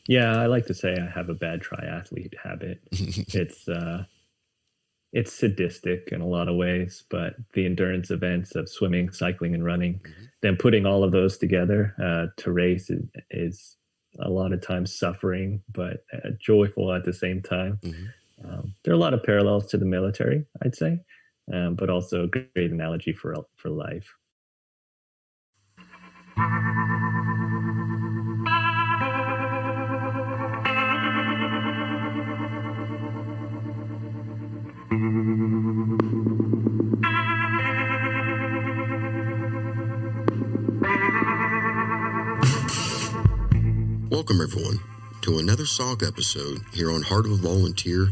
Yeah, I like to say I have a bad triathlete habit. It's it's sadistic in a lot of ways, but the endurance events of swimming, cycling, and running, Hmm. then putting all of those together to race is a lot of times suffering, but joyful at the same time. Hmm. There are a lot of parallels to the military, I'd say, but also a great analogy for life. Welcome, everyone, to another Saga episode here on Heart of a Volunteer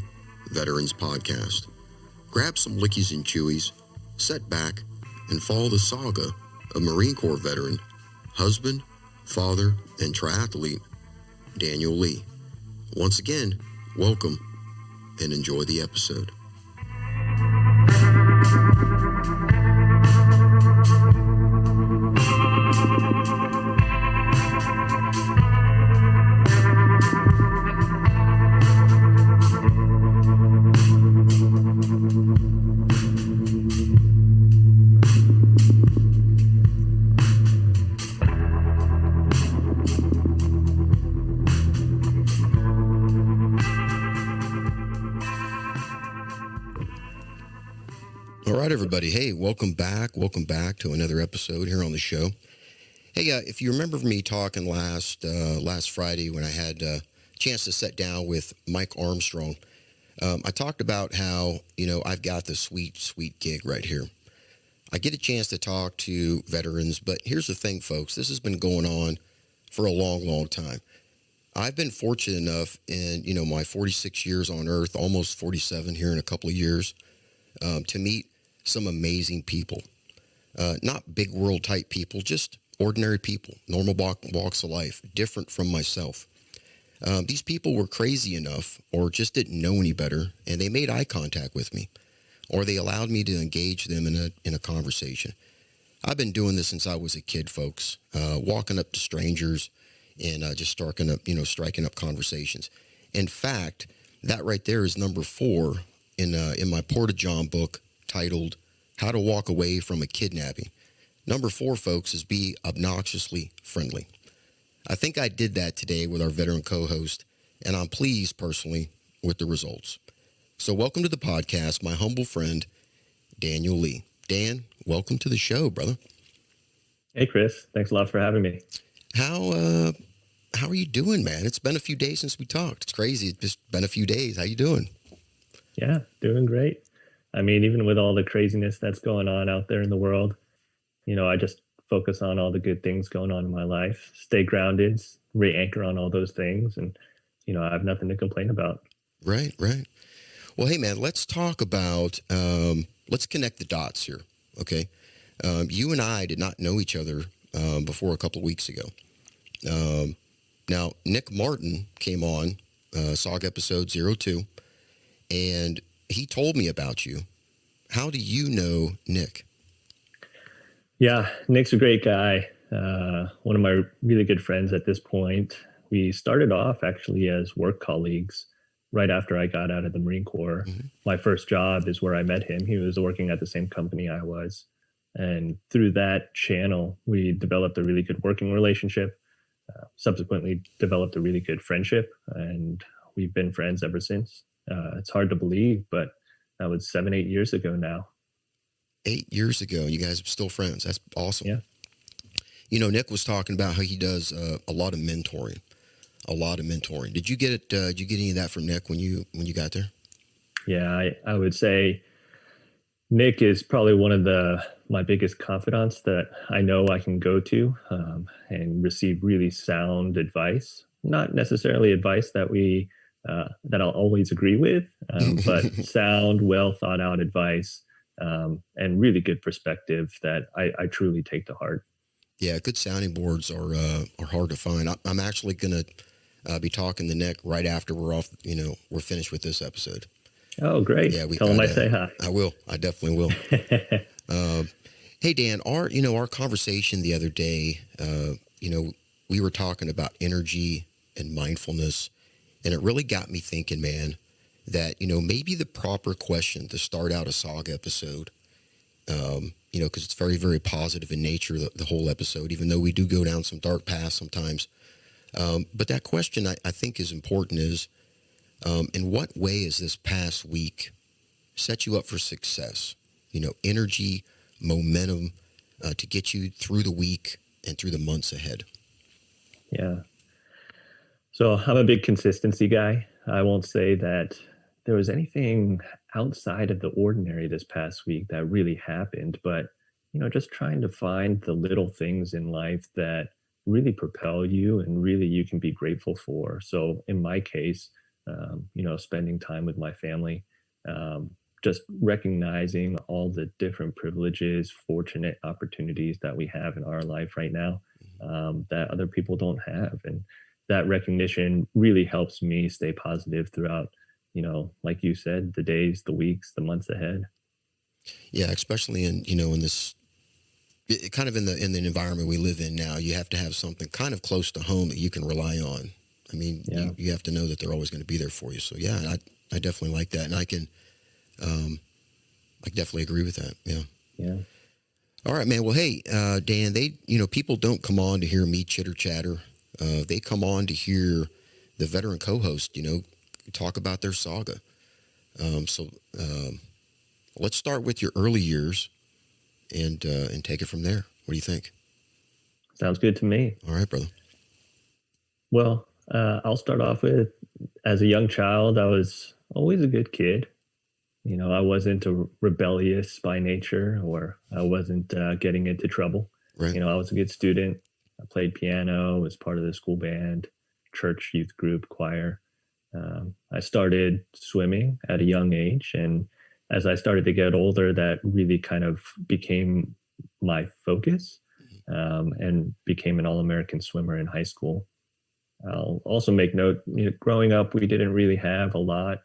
Veterans Podcast. Grab some lickies and chewies, sit back, and follow the saga of Marine Corps veteran, husband, father, and triathlete, Daniel Lee. Once again, welcome and enjoy the episode. All right, everybody. Hey, welcome back. Welcome back to another episode here on the show. Hey, if you remember me talking last Friday when I had a chance to sit down with Mike Armstrong, I talked about how, I've got the sweet gig right here. I get a chance to talk to veterans, but here's the thing, folks. This has been going on for a long time. I've been fortunate enough in, my 46 years on Earth, almost 47 here in a couple of years, to meet some amazing people. Not big world type people, just ordinary people, normal walks of life, different from myself. These people were crazy enough or just didn't know any better, and they made eye contact with me, or they allowed me to engage them in a conversation. I've been doing this since I was a kid, folks, walking up to strangers and just striking up conversations. In fact, that right there is number 4 in my Porta-John book titled How to Walk Away from a Kidnapping. Number 4, folks, is be obnoxiously friendly. I think I did that today with our veteran co-host, and I'm pleased personally with the results. So welcome to the podcast, my humble friend, Daniel Lee. Dan, welcome to the show, brother. Hey, Chris, thanks a lot for having me. How are you doing, man? It's been a few days since we talked. It's crazy. It's just been a few days. How you doing? Yeah, doing great. I mean, even with all the craziness that's going on out there in the world, I just focus on all the good things going on in my life, stay grounded, re-anchor on all those things. And, I have nothing to complain about. Right. Well, hey, man, let's talk about, let's connect the dots here, okay? You and I did not know each other before a couple of weeks ago. Now, Nick Martin came on Saga episode 02, and he told me about you. How do you know Nick? Yeah, Nick's a great guy. One of my really good friends at this point. We started off actually as work colleagues right after I got out of the Marine Corps. Mm-hmm. My first job is where I met him. He was working at the same company I was. And through that channel, we developed a really good working relationship, subsequently developed a really good friendship, and we've been friends ever since. It's hard to believe, but that was 7, 8 years ago now. 8 years ago, and you guys are still friends. That's awesome. Yeah. Nick was talking about how he does a lot of mentoring. Did you get any of that from Nick when you got there? Yeah, I would say Nick is probably one of my biggest confidants that I know I can go to and receive really sound advice. Not necessarily advice that I'll always agree with, but sound, well thought out advice and really good perspective that I truly take to heart. Yeah, good sounding boards are hard to find. I'm actually going to be talking to Nick right after we're off. We're finished with this episode. Oh, great! Yeah, tell him I say hi. I will. I definitely will. Hey, Dan, our conversation the other day. We were talking about energy and mindfulness. And it really got me thinking, man, that, maybe the proper question to start out a Saga episode, because it's very, very positive in nature, the whole episode, even though we do go down some dark paths sometimes. But that question I think is important is, in what way has this past week set you up for success? Energy, momentum to get you through the week and through the months ahead. Yeah. So I'm a big consistency guy. I won't say that there was anything outside of the ordinary this past week that really happened, but just trying to find the little things in life that really propel you and really you can be grateful for. So in my case, spending time with my family, just recognizing all the different privileges, fortunate opportunities that we have in our life right now, that other people don't have. And that recognition really helps me stay positive throughout, like you said, the days, the weeks, the months ahead. Yeah, especially in this kind of in the environment we live in now, you have to have something kind of close to home that you can rely on. I mean, Yeah. you have to know that they're always going to be there for you. So yeah, I definitely like that. And I definitely agree with that. Yeah. Yeah. All right, man. Well, hey, Dan, people don't come on to hear me chitter chatter. They come on to hear the veteran co-host, talk about their saga. So let's start with your early years and take it from there. What do you think? Sounds good to me. All right, brother. Well, I'll start off with, as a young child, I was always a good kid. I wasn't a rebellious by nature, or I wasn't getting into trouble. Right. I was a good student. I played piano, was part of the school band, church youth group, choir. I started swimming at a young age. And as I started to get older, that really kind of became my focus, and became an All-American swimmer in high school. I'll also make note, growing up, we didn't really have a lot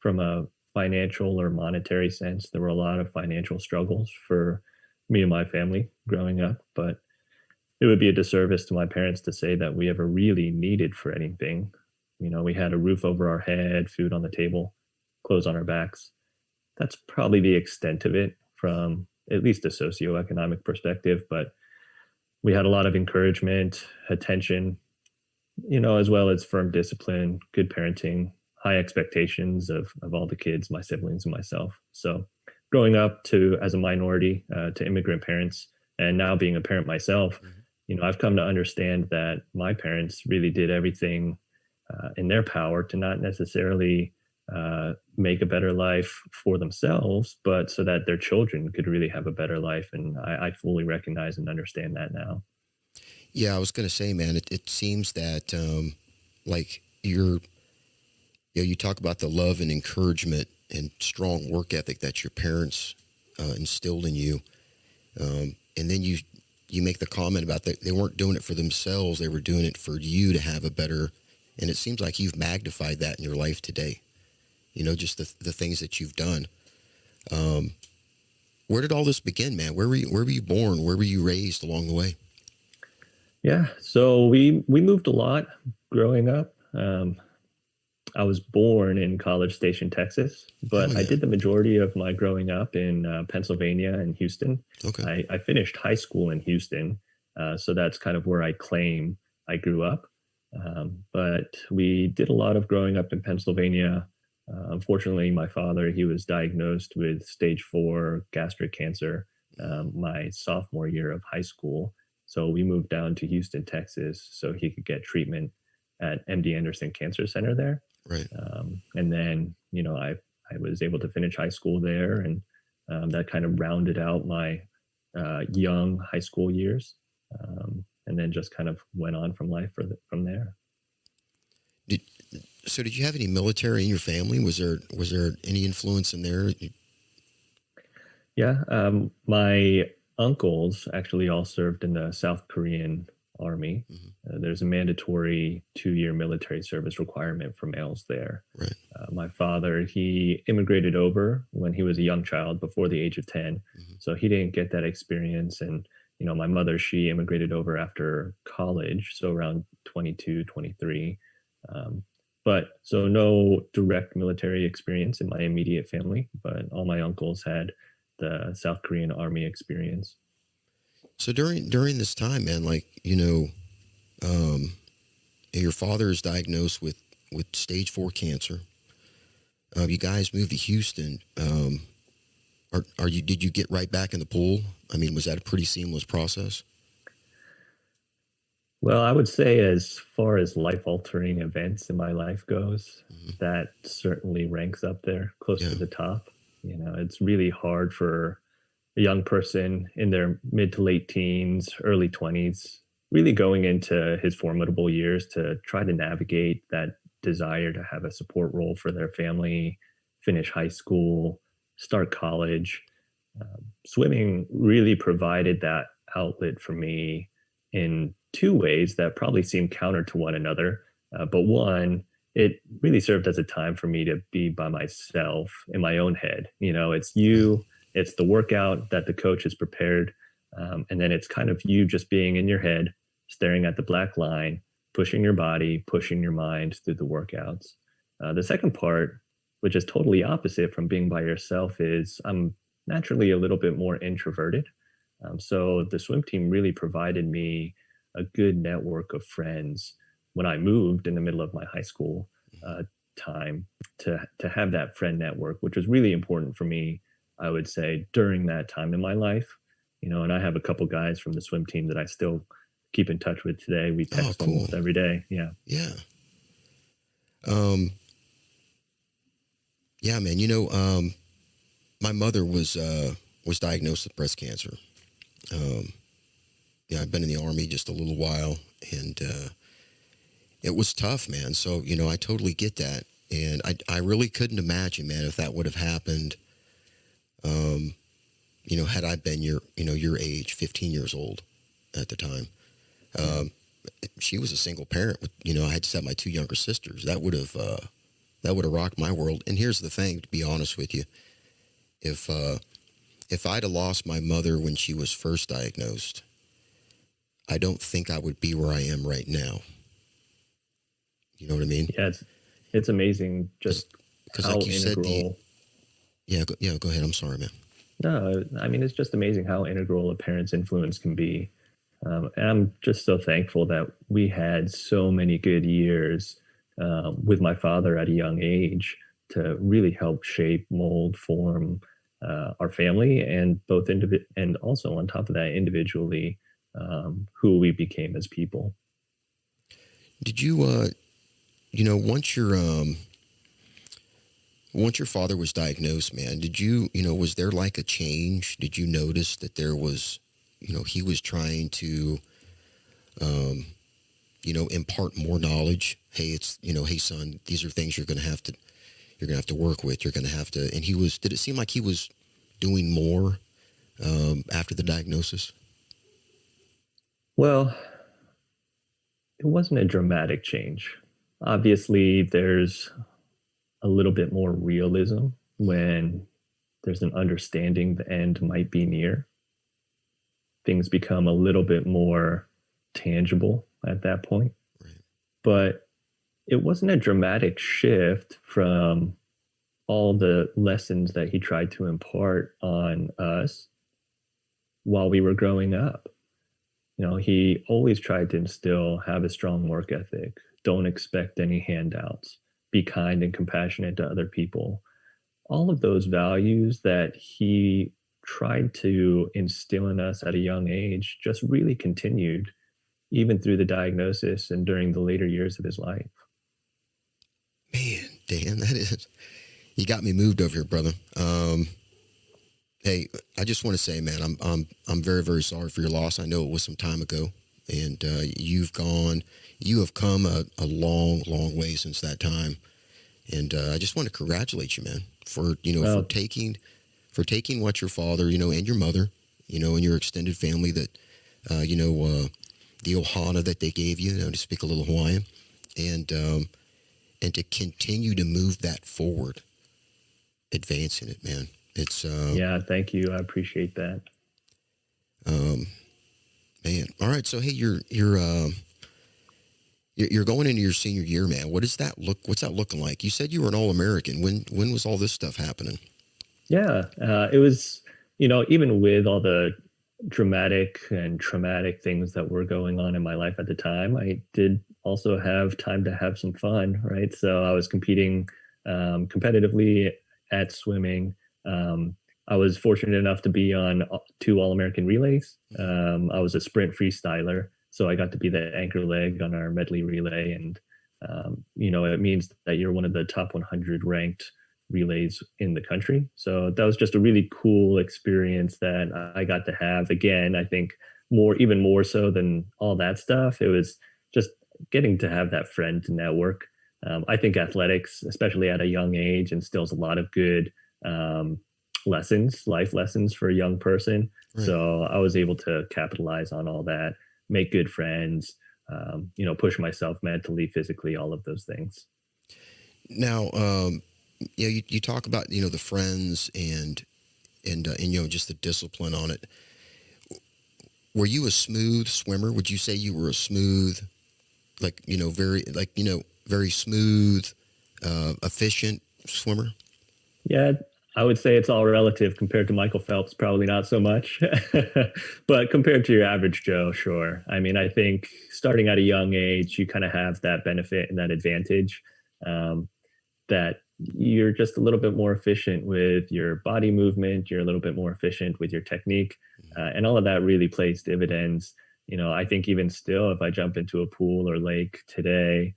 from a financial or monetary sense. There were a lot of financial struggles for me and my family growing up, but it would be a disservice to my parents to say that we ever really needed for anything. We had a roof over our head, food on the table, clothes on our backs. That's probably the extent of it from at least a socioeconomic perspective, but we had a lot of encouragement, attention, as well as firm discipline, good parenting, high expectations of all the kids, my siblings and myself. So growing up as a minority, to immigrant parents, and now being a parent myself, I've come to understand that my parents really did everything in their power to not necessarily make a better life for themselves, but so that their children could really have a better life. And I fully recognize and understand that now. Yeah, I was going to say, man, it seems that like you talk about the love and encouragement and strong work ethic that your parents instilled in you. And then you make the comment about that they weren't doing it for themselves. They were doing it for you to have a better, and it seems like you've magnified that in your life today, just the things that you've done. Where did all this begin, man? Where were you born? Where were you raised along the way? Yeah, so we moved a lot growing up. I was born in College Station, Texas, but Oh, I yeah. did the majority of my growing up in Pennsylvania and Houston. Okay. I finished high school in Houston, so that's kind of where I claim I grew up. But we did a lot of growing up in Pennsylvania. Unfortunately, my father, he was diagnosed with stage 4 gastric cancer my sophomore year of high school. So we moved down to Houston, Texas, so he could get treatment at MD Anderson Cancer Center there. Right. And then, I was able to finish high school there, and that kind of rounded out my young high school years, and then just kind of went on from life from there. Did you have any military in your family? Was there any influence in there? Yeah, my uncles actually all served in the South Korean Army. There's a mandatory 2-year military service requirement for males there. Right. My father, he immigrated over when he was a young child before the age of 10. So he didn't get that experience. And, My mother, she immigrated over after college, so around 22, 23. Um, but so no direct military experience in my immediate family, but all my uncles had the South Korean Army experience. So during this time, man, like, um, your father is diagnosed with stage 4 cancer. You guys moved to Houston. Are you? Did you get right back in the pool? I mean, was that a pretty seamless process? Well, I would say as far as life-altering events in my life goes, Hmm. that certainly ranks up there close Yeah. to the top. It's really hard for a young person in their mid to late teens, early 20s, really going into his formidable years to try to navigate that desire to have a support role for their family, finish high school, start college. Swimming really provided that outlet for me in two ways that probably seem counter to one another. But one, it really served as a time for me to be by myself in my own head. It's Right. you, it's the workout that the coach has prepared. And then it's kind of you just being in your head, staring at the black line, pushing your body, pushing your mind through the workouts. The second part, which is totally opposite from being by yourself, is I'm naturally a little bit more introverted. So the swim team really provided me a good network of friends when I moved in the middle of my high school Mhm. uh, time to have that friend network, which was really important for me. I would say during that time in my life, and I have a couple guys from the swim team that I still keep in touch with today. We Oh, text cool. almost every day. Yeah. Yeah. Um, yeah, man. My mother was diagnosed with breast cancer. Um, yeah, I've been in the army just a little while, and it was tough, man. So I totally get that, and I really couldn't imagine, man, if that would have happened. Um, had I been your age, 15 years old at the time. Yeah. Um, she was a single parent with, I had to have my two younger sisters. That would have rocked my world. And here's the thing, to be honest with you, if if I'd have lost my mother when she was first diagnosed, I don't think I would be where I am right now. You know what I mean? Yeah. It's amazing just Because like how you said, integral. go ahead. I'm sorry, man. No, I mean, it's just amazing how integral a parent's influence can be. And I'm just so thankful that we had so many good years with my father at a young age to really help shape, mold, form our family, and and also on top of that, individually, who we became as people. Did you, once your father was diagnosed, man, did you, was there like a change? Did you notice that there was, he was trying to, um, impart more knowledge? Hey, hey son, these are things you're gonna have to work with. You're gonna have to, and did it seem like he was doing more, after the diagnosis? Well, it wasn't a dramatic change. Obviously, there's a little bit more realism when there's an understanding the end might be near. Things become a little bit more tangible at that point. Right. But it wasn't a dramatic shift from all the lessons that he tried to impart on us while we were growing up. He always tried to instill have a strong work ethic, don't expect any handouts, be kind and compassionate to other people. All of those values that he tried to instill in us at a young age just really continued even through the diagnosis and during the later years of his life. Man, Dan, that is, you got me moved over here, brother. Hey, I just want to say, man, I'm very, very sorry for your loss. I know it was some time ago, and you have come a long, long way since that time. And I just want to congratulate you, man, for Well, taking what your father, and your mother, and your extended family, that the ohana that they gave you, to speak a little Hawaiian, and and to continue to move that forward, advancing it, man. It's yeah, thank you. I appreciate that. um, Man. All right. So, hey, you're going into your senior year, man. What's that looking like? You said you were an All-American. When was all this stuff happening? Yeah, it was, even with all the dramatic and traumatic things that were going on in my life at the time, I did also have time to have some fun, right? So I was competing competitively at swimming. I was fortunate enough to be on two All-American relays. I was a sprint freestyler, so I got to be the anchor leg on our medley relay, and it means that you're one of the top 100 ranked relays in the country. So that was just a really cool experience that I got to have. Again, I think even more so than all that stuff, it was just getting to have that friend to network. I think athletics, especially at a young age, instills a lot of good life lessons for a young person. Right. So I was able to capitalize on all that, make good friends, push myself mentally, physically, all of those things. Now, you talk about the friends and just the discipline on it. Were you a smooth swimmer? Would you say you were a smooth, very smooth, efficient swimmer? Yeah, I would say it's all relative compared to Michael Phelps, probably not so much. But compared to your average Joe, sure. I mean, I think starting at a young age, you kind of have that benefit and that advantage that you're just a little bit more efficient with your body movement. You're a little bit more efficient with your technique. And all of that really plays dividends. I think even still, if I jump into a pool or lake today,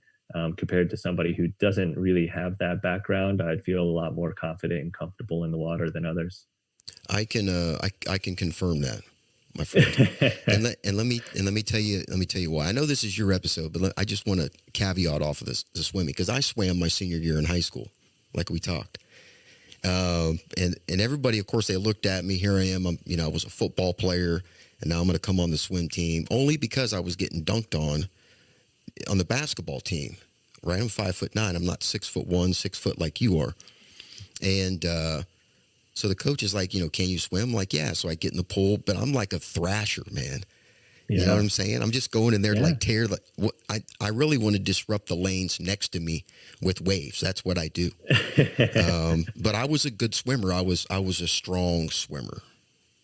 compared to somebody who doesn't really have that background, I'd feel a lot more confident and comfortable in the water than others. I can confirm that, my friend. And let me tell you why. I know this is your episode, but I just want to caveat off of the swimming, because I swam my senior year in high school, like we talked. And everybody, of course, they looked at me. Here I am. I was a football player, and now I'm going to come on the swim team only because I was getting dunked on the basketball team. Right, I'm 5'9". I'm not 6'1", 6 foot like you are. And so the coach is like, can you swim? I'm like, yeah. So I get in the pool, but I'm like a thrasher, man. Yeah. You know what I'm saying? I'm just going in there to Yeah. tear. I really want to disrupt the lanes next to me with waves. That's what I do. But I was a good swimmer. I was a strong swimmer,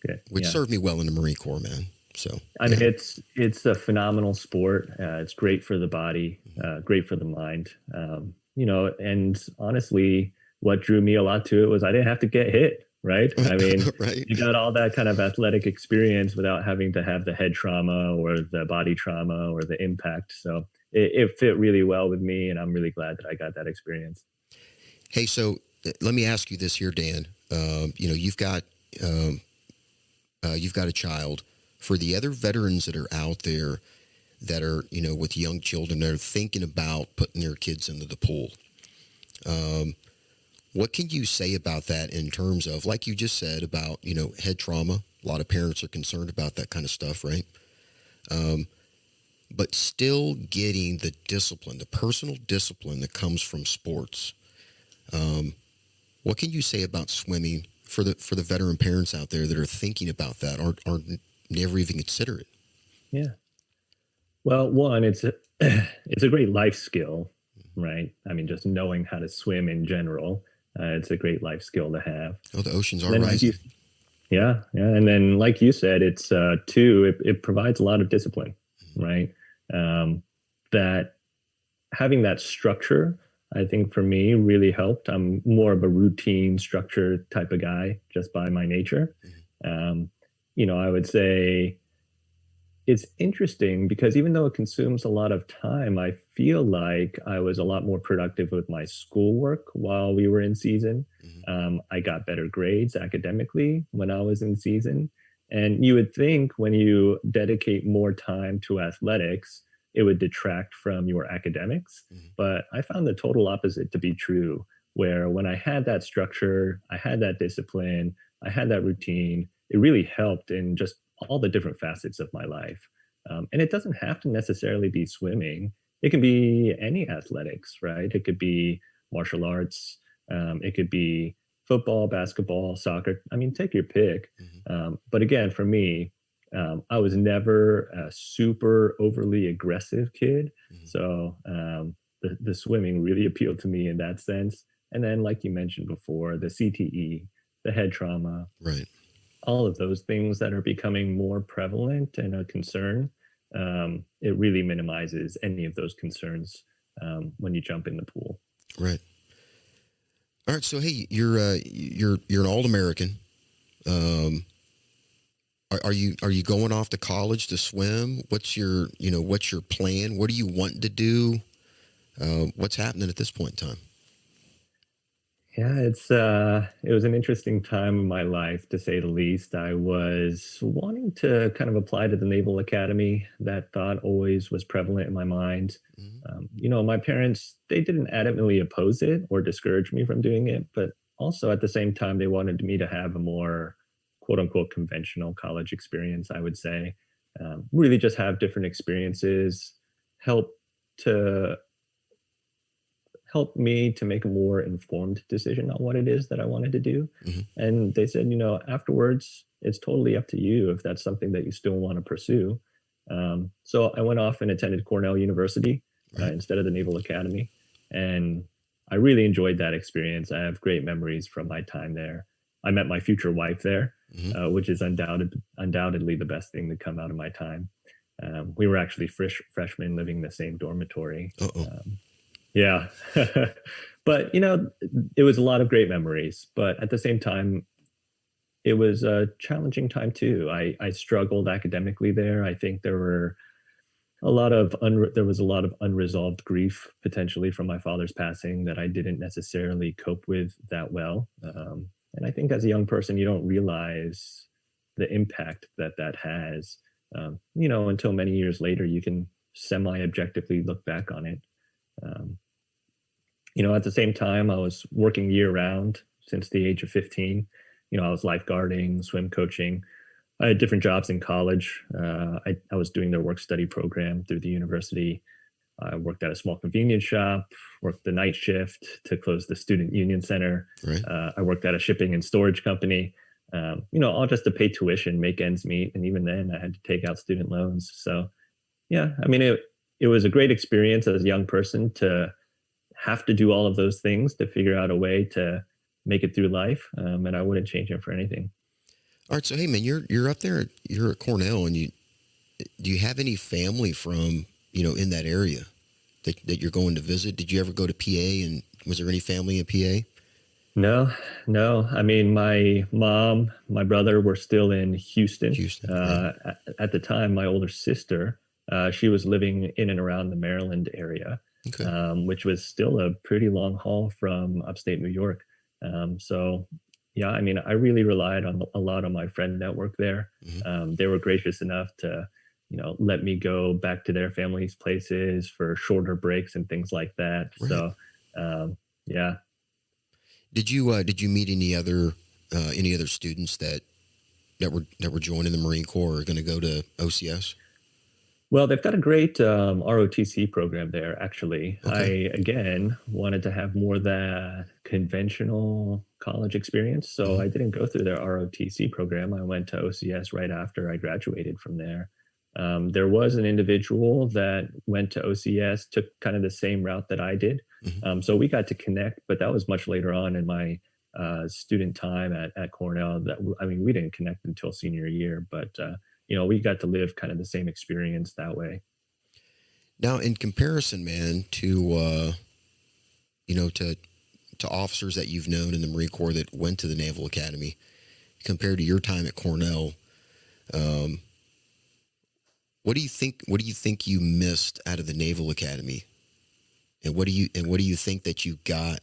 Good. which Yeah. served me well in the Marine Corps, man. So I mean, it's a phenomenal sport. It's great for the body, great for the mind. And honestly, what drew me a lot to it was I didn't have to get hit. Right. I mean, right. you got all that kind of athletic experience without having to have the head trauma or the body trauma or the impact. So it fit really well with me, and I'm really glad that I got that experience. Hey, so let me ask you this here, Dan. You've got a child. For the other veterans that are out there that are, with young children that are thinking about putting their kids into the pool, what can you say about that in terms of, like you just said, about, head trauma? A lot of parents are concerned about that kind of stuff, right? But still getting the discipline, the personal discipline that comes from sports. What can you say about swimming for the veteran parents out there that are thinking about that or never even consider it? Yeah. Well, one, it's a great life skill, right? I mean, just knowing how to swim in general, it's a great life skill to have. Oh, the oceans are And then, rising. yeah, and then like you said, it's two, it provides a lot of discipline, right? That having that structure, I think for me really helped. I'm more of a routine structure type of guy just by my nature. I would say it's interesting because even though it consumes a lot of time, I feel like I was a lot more productive with my schoolwork while we were in season. I got better grades academically when I was in season. And you would think when you dedicate more time to athletics, it would detract from your academics. But I found the total opposite to be true, where when I had that structure, I had that discipline, I had that routine, it really helped in just all the different facets of my life. And it doesn't have to necessarily be swimming. It can be any athletics, right? It could be martial arts. It could be football, basketball, soccer. I mean, take your pick. But again, for me, I was never a super overly aggressive kid. Mhm. So the swimming really appealed to me in that sense. And then, like you mentioned before, the CTE, the head trauma, Right. all of those things that are becoming more prevalent and a concern, it really minimizes any of those concerns when you jump in the pool. Right. All right. So hey, you're an All American. Um, are you going off to college to swim? What's your plan? What do you want to do? What's happening at this point in time? Yeah, it was an interesting time in my life to say the least. I was wanting to kind of apply to the Naval Academy. That thought always was prevalent in my mind. Hmm. My parents, they didn't adamantly oppose it or discourage me from doing it, but also at the same time they wanted me to have a more quote unquote conventional college experience, I would say. Really just have different experiences, help to helped me to make a more informed decision on what it is that I wanted to do. Hmm. And they said, afterwards, it's totally up to you if that's something that you still want to pursue. So I went off and attended Cornell University Right. instead of the Naval Academy. And I really enjoyed that experience. I have great memories from my time there. I met my future wife there, Hmm. which is undoubtedly the best thing to come out of my time. We were actually freshmen living in the same dormitory. Uh oh. Yeah. But, it was a lot of great memories, but at the same time, it was a challenging time too. I struggled academically there. I think there was a lot of unresolved grief potentially from my father's passing that I didn't necessarily cope with that well. And I think as a young person, you don't realize the impact that that has, until many years later, you can semi-objectively look back on it. Um, at the same time, I was working year round since the age of 15. I was lifeguarding, swim coaching. I had different jobs in college. I was doing their work study program through the university. I worked at a small convenience shop, worked the night shift to close the student union center. Right. I worked at a shipping and storage company, all just to pay tuition, make ends meet. And even then, I had to take out student loans. So, yeah, I mean, it was a great experience as a young person to have to do all of those things to figure out a way to make it through life. And I wouldn't change it for anything. All right. So hey, man, you're up there. You're at Cornell, and do you have any family from in that area that you're going to visit? Did you ever go to PA, and was there any family in PA? No, no. I mean, my mom, my brother were still in Houston. Houston. Right. At the time, my older sister, she was living in and around the Maryland area, Okay. which was still a pretty long haul from upstate New York. So, yeah, I mean, I really relied on a lot on my friend network there. Hmm. They were gracious enough to, let me go back to their family's places for shorter breaks and things like that. Right. So, yeah. Did you meet any other students that were joining the Marine Corps or going to go to OCS? Well, they've got a great ROTC program there, actually. I, Okay. again, wanted to have more of that conventional college experience. So Hmm. I didn't go through their ROTC program. I went to OCS right after I graduated from there. There was an individual that went to OCS, took kind of the same route that I did. Hmm. So we got to connect, but that was much later on in my student time at Cornell. I mean, we didn't connect until senior year, but we got to live kind of the same experience that way. Now, in comparison, man, to officers that you've known in the Marine Corps that went to the Naval Academy, compared to your time at Cornell, um, what do you think? What do you think you missed out of the Naval Academy, and what do you think that you got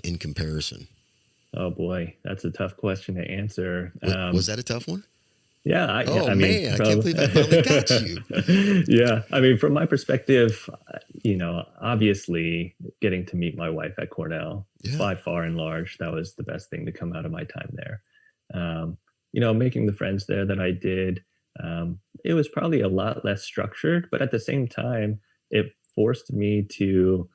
in comparison? Oh boy, that's a tough question to answer. Was that a tough one? Yeah, Oh I mean, man, I can't from believe I finally got you. yeah, I mean, from my perspective, obviously getting to meet my wife at Cornell, Yeah. by far and large, that was the best thing to come out of my time there. Making the friends there that I did, it was probably a lot less structured, but at the same time, it forced me to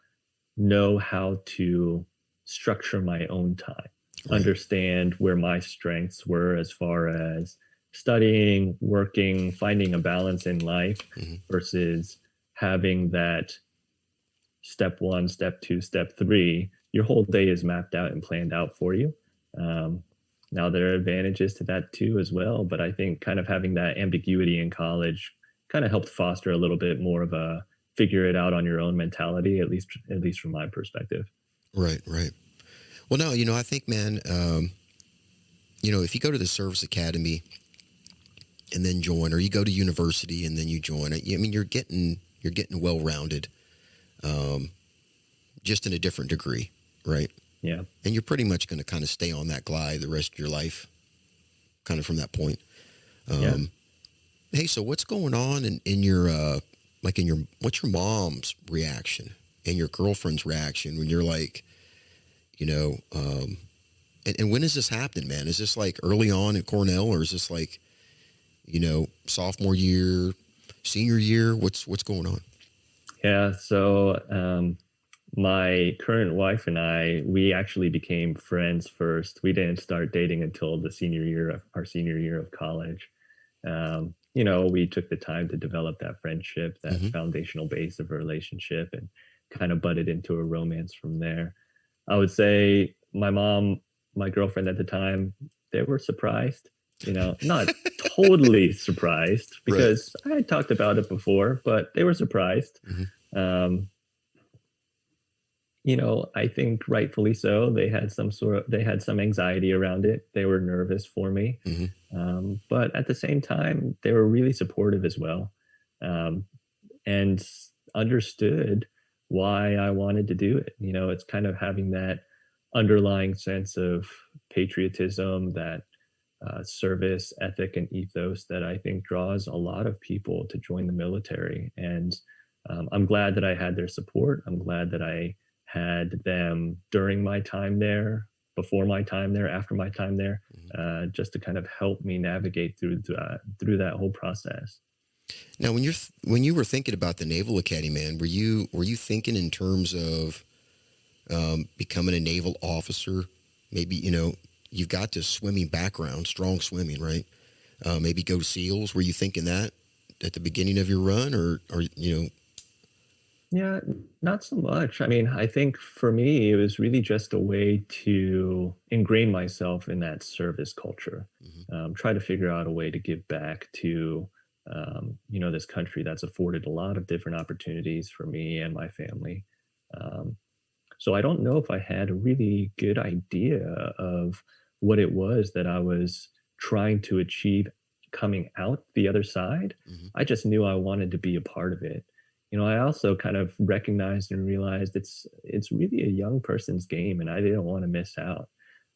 know how to structure my own time, Right. understand where my strengths were as far as studying, working, finding a balance in life Mm-hmm. versus having that step one, step two, step three, your whole day is mapped out and planned out for you. Um, Now, there are advantages to that too, as well. But I think kind of having that ambiguity in college kind of helped foster a little bit more of a figure it out on your own mentality, at least from my perspective. Right, right. Well, no, I think, man, if you go to the service academy and then join, or you go to university and then you join, I mean, you're getting well rounded, just in a different degree, right? Yeah. And you're pretty much going to kind of stay on that glide the rest of your life, kind of from that point. Yeah. Hey, so what's going on in your, what's your mom's reaction and your girlfriend's reaction when you're like, and when is this happening, man? Is this like early on at Cornell, or is this like, sophomore year, senior year? What's going on? Yeah. So, my current wife and we actually became friends first. We didn't start dating until our senior year of college. We took the time to develop that friendship, that Mm-hmm. foundational base of a relationship, and kind of butted into a romance from there. I would say my mom, my girlfriend at the time, they were surprised, not totally surprised Right. because I had talked about it before, but they were surprised. Mm-hmm. Um, I think rightfully so. They had some anxiety around it. They were nervous for me. Mm-hmm. But at the same time, they were really supportive as well, um, and understood why I wanted to do it. It's kind of having that underlying sense of patriotism, that service ethic and ethos that I think draws a lot of people to join the military. And I'm glad that I had their support. I'm glad that I had them during my time there, before my time there, after my time there, just to kind of help me navigate through that whole process. Now, when you were thinking about the Naval Academy, man, were you thinking in terms of becoming a naval officer? Maybe you've got this swimming background, strong swimming, right? Maybe go SEALs. Were you thinking that at the beginning of your run, or Yeah, not so much. I mean, I think for me, it was really just a way to ingrain myself in that service culture. Mhm. Try to figure out a way to give back to, this country that's afforded a lot of different opportunities for me and my family. Um, so I don't know if I had a really good idea of what it was that I was trying to achieve coming out the other side. Mhm. I just knew I wanted to be a part of it. I also kind of recognized and realized it's really a young person's game, and I didn't want to miss out,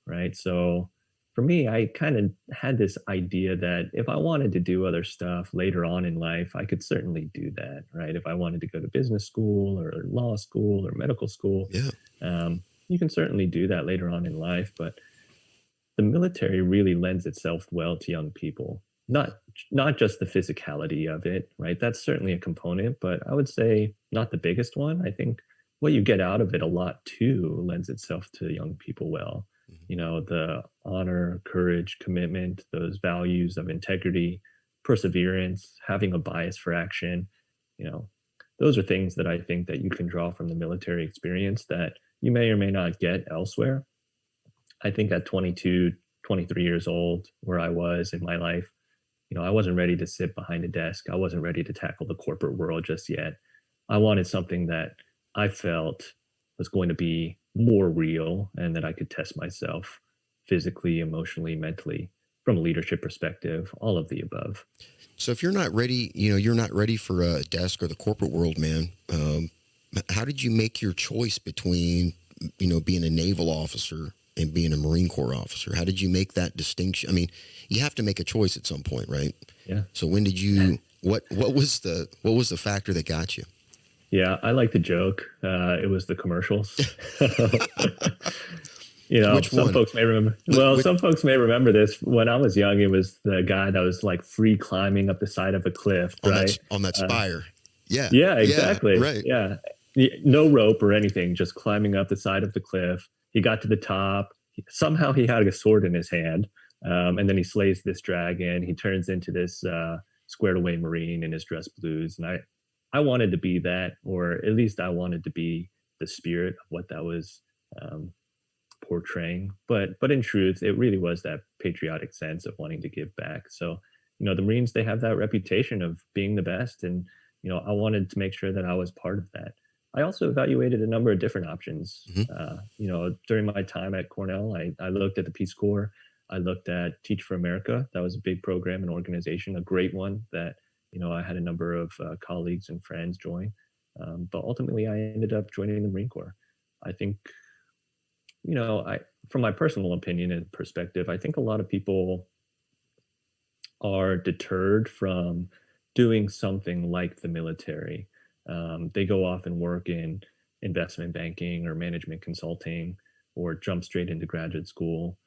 right? So for me, I kind of had this idea that if I wanted to do other stuff later on in life, I could certainly do that, right? If I wanted to go to business school or law school or medical school, Yeah. you can certainly do that later on in life. But the military really lends itself well to young people. Not just the physicality of it, right? That's certainly a component, but I would say not the biggest one. I think what you get out of it a lot too lends itself to young people well. Mhm. The honor, courage, commitment, those values of integrity, perseverance, having a bias for action, you know, those are things that I think that you can draw from the military experience that you may or may not get elsewhere. I think at 22, 23 years old, where I was in my life, I wasn't ready to sit behind a desk. I wasn't ready to tackle the corporate world just yet. I wanted something that I felt was going to be more real and that I could test myself physically, emotionally, mentally, from a leadership perspective, all of the above. So if you're not ready, you're not ready for a desk or the corporate world, man. How did you make your choice between, being a naval officer and being a Marine Corps officer? How did you make that distinction? I mean, you have to make a choice at some point, right? Yeah. So when did you? What was the factor that got you? Yeah, I like to joke. It was the commercials. Which Some one? folks may remember. Which, Well, which, some folks may remember this. When I was young, it was the guy that was like free climbing up the side of a cliff, on right? that spire? Yeah, Yeah, yeah, exactly. right. Yeah. No rope or anything, just climbing up the side of the cliff. He got to the top. Somehow he had a sword in his hand, And then he slays this dragon. He turns into this squared away Marine in his dress blues. And I wanted to be that, or at least I wanted to be the spirit of what that was portraying. But in truth, it really was that patriotic sense of wanting to give back. So, the Marines, they have that reputation of being the best. And, I wanted to make sure that I was part of that. I also evaluated a number of different options. During my time at Cornell, I looked at the Peace Corps. I looked at Teach for America. That was a big program and organization, a great one that, I had a number of colleagues and friends join. But ultimately, I ended up joining the Marine Corps. I think, from my personal opinion and perspective, I think a lot of people are deterred from doing something like the military. They go off and work in investment banking or management consulting or jump straight into graduate school.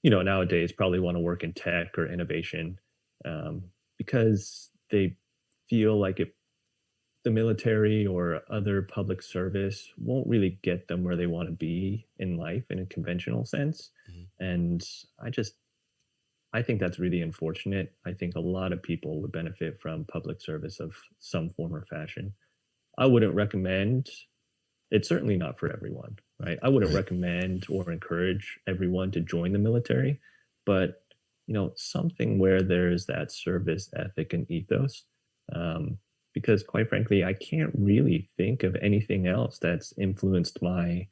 Nowadays probably want to work in tech or innovation because they feel like the military or other public service won't really get them where they want to be in life in a conventional sense. Mm-hmm. And I think that's really unfortunate. I think a lot of people would benefit from public service of some form or fashion. I wouldn't recommend, it's certainly not for everyone, right? I wouldn't recommend or encourage everyone to join the military, but something where there's that service ethic and ethos. Because quite frankly, I can't really think of anything else that's influenced my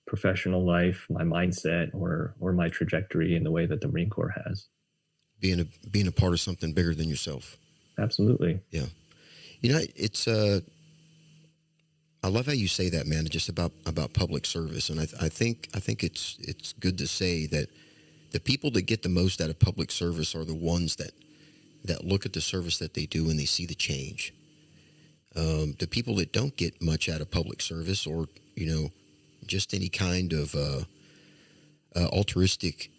professional life, my mindset, or my trajectory in the way that the Marine Corps has. Being a part of something bigger than yourself. Absolutely. Yeah. It's I love how you say that, man, just about public service. And I think it's good to say that the people that get the most out of public service are the ones that look at the service that they do and they see the change. The people that don't get much out of public service or, just any kind of altruistic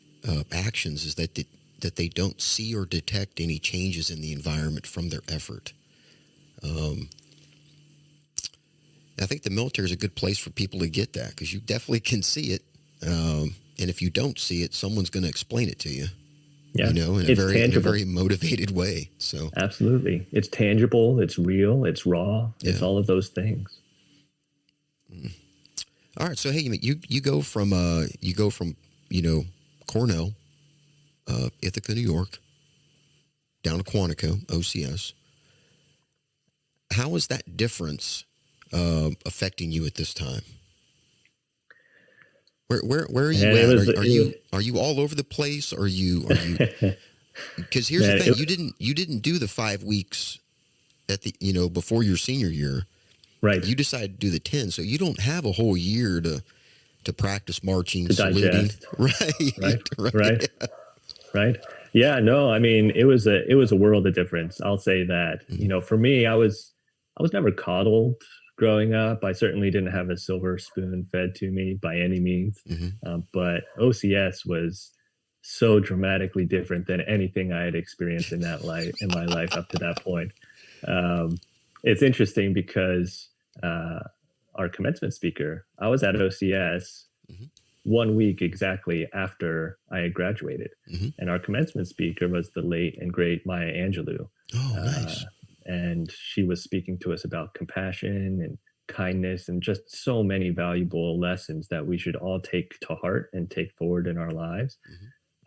actions is that they don't see or detect any changes in the environment from their effort. I think the military is a good place for people to get that because you definitely can see it. And if you don't see it, someone's going to explain it to you. Yeah, in a very motivated way. So absolutely, it's tangible, it's real, it's raw, it's all of those things. All right, so hey, you go from Cornell, Ithaca, New York, down to Quantico, OCS. How is that difference affecting you at this time? Where are you at? Are you all over the place? Are you? Because here's the thing: you didn't do the 5 weeks at the before your senior year, right? You decided to do the 10, so you don't have a whole year to practice marching, to saluting, digest. right. Right. Yeah. No. I mean, it was a world of difference. I'll say that. Mm-hmm. For me, I was never coddled growing up. I certainly didn't have a silver spoon fed to me by any means. Mm-hmm. But OCS was so dramatically different than anything I had experienced in my life up to that point. It's interesting because our commencement speaker, I was at OCS 1 week exactly after I had graduated, and our commencement speaker was the late and great Maya Angelou. Oh, nice. And she was speaking to us about compassion and kindness and just so many valuable lessons that we should all take to heart and take forward in our lives.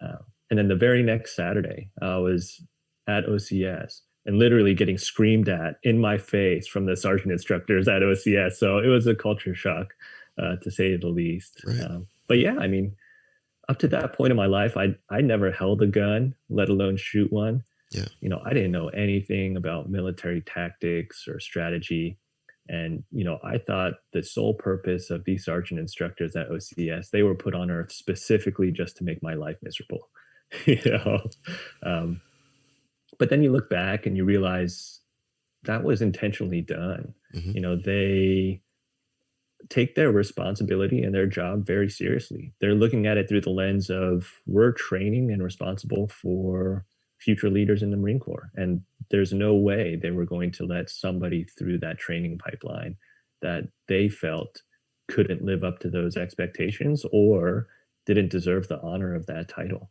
And then the very next Saturday, I was at OCS and literally getting screamed at in my face from the sergeant instructors at OCS. So it was a culture shock, to say the least. Right. But yeah, I mean, up to that point in my life, I never held a gun, let alone shoot one. Yeah. I didn't know anything about military tactics or strategy. And, I thought the sole purpose of these sergeant instructors at OCS, they were put on earth specifically just to make my life miserable. But then you look back and you realize that was intentionally done. They take their responsibility and their job very seriously. They're looking at it through the lens of we're training and responsible for future leaders in the Marine Corps. And there's no way they were going to let somebody through that training pipeline that they felt couldn't live up to those expectations or didn't deserve the honor of that title.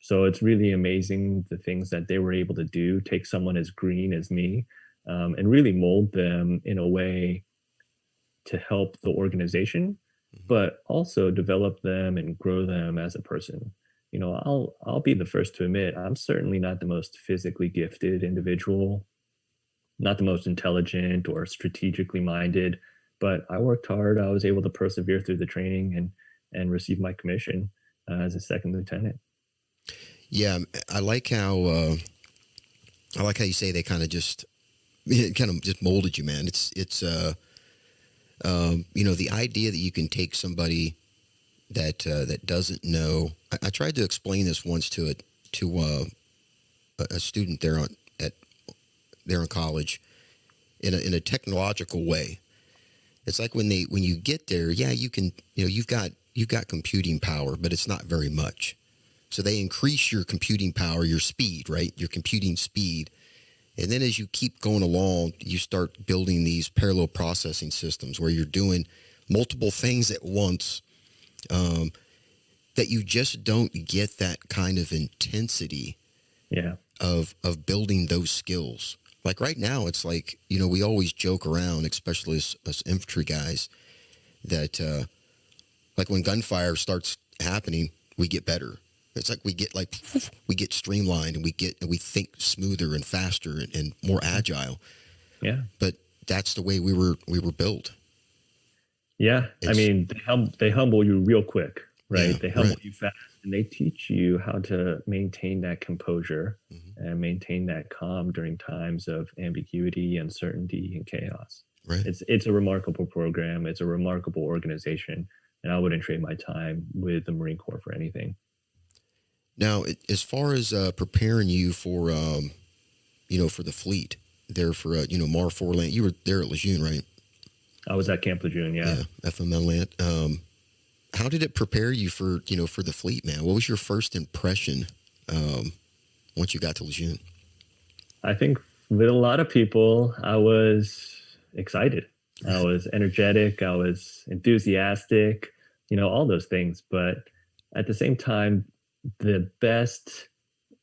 So it's really amazing the things that they were able to do, take someone as green as me, and really mold them in a way to help the organization, Mhm. but also develop them and grow them as a person. I'll be the first to admit I'm certainly not the most physically gifted individual, not the most intelligent or strategically minded, but I worked hard. I was able to persevere through the training and receive my commission as a second lieutenant. Yeah, I like how you say they kind of just it kind of just molded you, man. The idea that you can take somebody that doesn't know. I tried to explain this once to a student at there in college in a technological way. It's like when you get there, yeah, you can you've got computing power, but it's not very much. So they increase your computing power, your speed, right? Your computing speed. And then as you keep going along, you start building these parallel processing systems where you're doing multiple things at once, that you just don't get that kind of intensity Yeah. of building those skills. Like right now, it's like, we always joke around, especially as infantry guys, that like when gunfire starts happening, we get better. It's like we get streamlined and we think smoother and faster and more agile. Yeah. But that's the way we were built. Yeah. I It's mean, they humble you real quick, yeah, right? They right. humble you fast and they teach you how to maintain that composure Hmm. and maintain that calm during times of ambiguity, uncertainty, and chaos. Right. It's a remarkable program. It's a remarkable organization. And I wouldn't trade my time with the Marine Corps for anything. Now, as far as preparing you for for the fleet there for Mar 4 land, you were there at Lejeune, right? I was at Camp Lejeune, yeah. Yeah, FML land. How did it prepare you for for the fleet, man? What was your first impression um, once you got to Lejeune? I think with a lot of people, I was excited. I Right. was energetic. I was enthusiastic, all those things. But at the same time, the best,